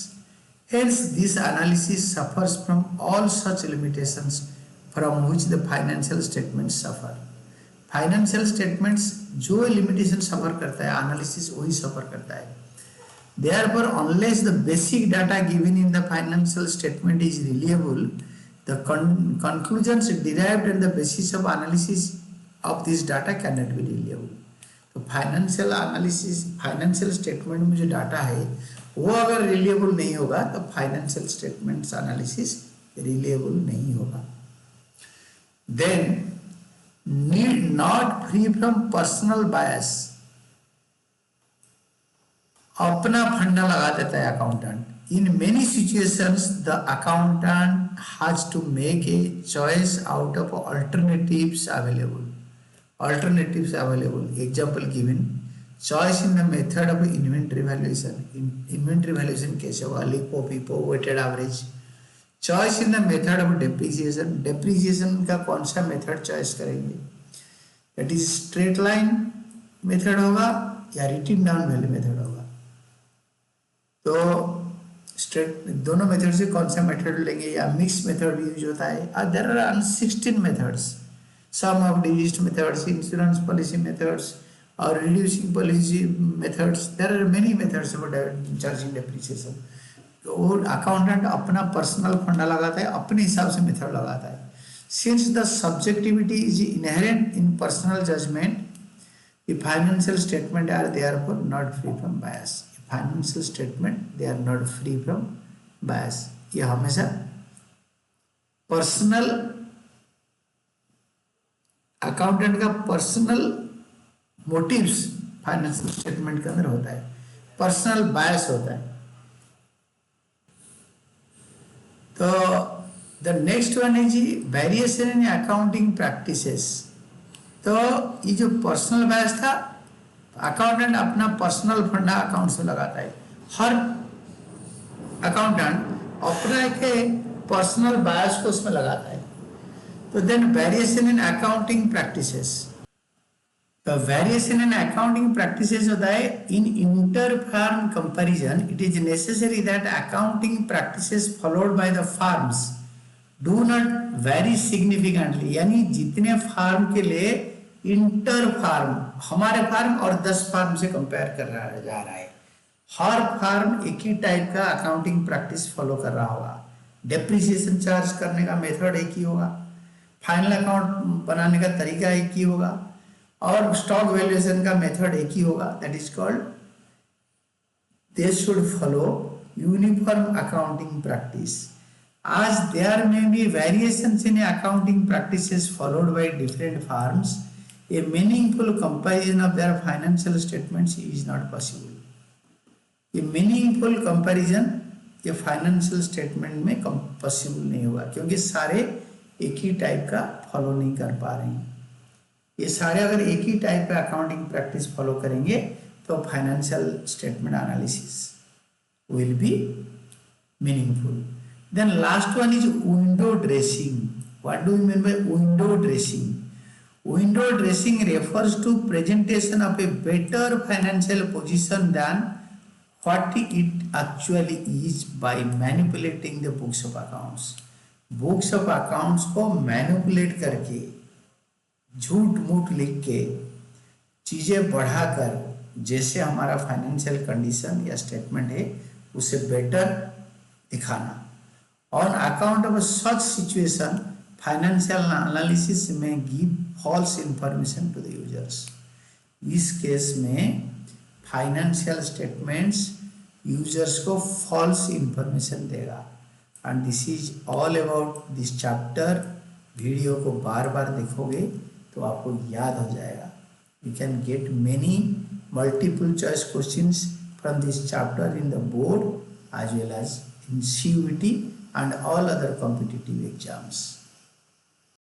Hence this analysis suffers from all such limitations from which the financial statements suffer. Financial statements जो limitation सफर करता है analysis वही सफर करता है. Therefore, unless the basic data given in the financial statement is reliable, the conclusions derived on the basis of analysis of this data cannot be reliable. तो financial analysis, financial statement में जो data है वो अगर reliable नहीं होगा तो financial statements analysis reliable नहीं होगा। Then need not free from personal bias, अपना फंडा लगा देता है accountant. In many situations the accountant has to make a choice out of alternatives available. Example given, choice in the method of inventory valuation. Inventory valuation कैसे होगा, LIFO, FIFO, weighted average. Choice in the method of depreciation. Depreciation का कौन सा method choice करेंगे, that is straight line method होगा या written down value method होगा। तो स्ट्रेट दोनों मेथड से कौन सा मेथड लेंगे, या मिक्स मेथड यूज होता है। There are 16 methods, some of digit methods, insurance policy methods or reducing policy methods. There are many methods for charging depreciation. तो अकाउंटेंट अपना पर्सनल फंडा लगाता है, अपने हिसाब से मेथड लगाता है। Since the subjectivity is inherent in personal judgment, the financial statement are therefore not free from bias. Financial statement they are not free from bias. ये हमेशा पर्सनल अकाउंटेंट का पर्सनल मोटिव्स फाइनेंशियल स्टेटमेंट के अंदर होता है, personal bias होता है। तो the next one is variation in accounting practices. तो ये जो पर्सनल बायस था, अकाउंटेंट अपना पर्सनल फंडा अकाउंट्स में लगाता है। हर अकाउंटेंट अपना एक पर्सनल बायस को उसमें लगाता है। तो then variation in accounting practices, तो वेरिएशन इन अकाउंटिंग प्रैक्टिसेस होता है in inter firm comparison it is necessary that accounting practices followed by the firms do not vary significantly. यानी जितने फार्म के लिए इंटर फार्म, हमारे फार्म और 10 farm से कंपेयर कर रहा जा रहा है, हर फार्म एक ही टाइप का अकाउंटिंग प्रैक्टिस फॉलो कर रहा होगा, डेप्रिसिएशन चार्ज करने का मेथड एक ही होगा, फाइनल अकाउंट बनाने का तरीका एक ही होगा, और स्टॉक वैल्यूएशन का मेथड एक ही होगा। That is called they should follow uniform accounting practice. As there may be variations in accounting practices followed by different firms, a meaningful comparison of their financial statements is not possible. ये meaningful comparison ये financial statement में possible नहीं होगा, क्योंकि सारे एक ही type का फॉलो नहीं कर पा रहे हैं। ये सारे अगर एक ही टाइप का अकाउंटिंग प्रैक्टिस फॉलो करेंगे तो financial statement analysis will be meaningful. Then last one is window dressing. What do you mean by window dressing? Window dressing refers to presentation of a better financial position than what it actually is by manipulating the books of accounts. Books of accounts को manipulate करके, झूठ मूठ लिख के, चीज़ें बढ़ाकर, जैसे हमारा फाइनेंशियल कंडीशन या स्टेटमेंट है उसे बेटर दिखाना। On account of such situation financial analysis में give false information to the users. इस केस में फाइनेंशियल स्टेटमेंट्स यूजर्स को फॉल्स इंफॉर्मेशन देगा। And this is all about this chapter. Video को बार बार देखोगे तो आपको याद हो जाएगा। You can get many multiple choice questions from this chapter in the board as well as in CUET and all other competitive exams.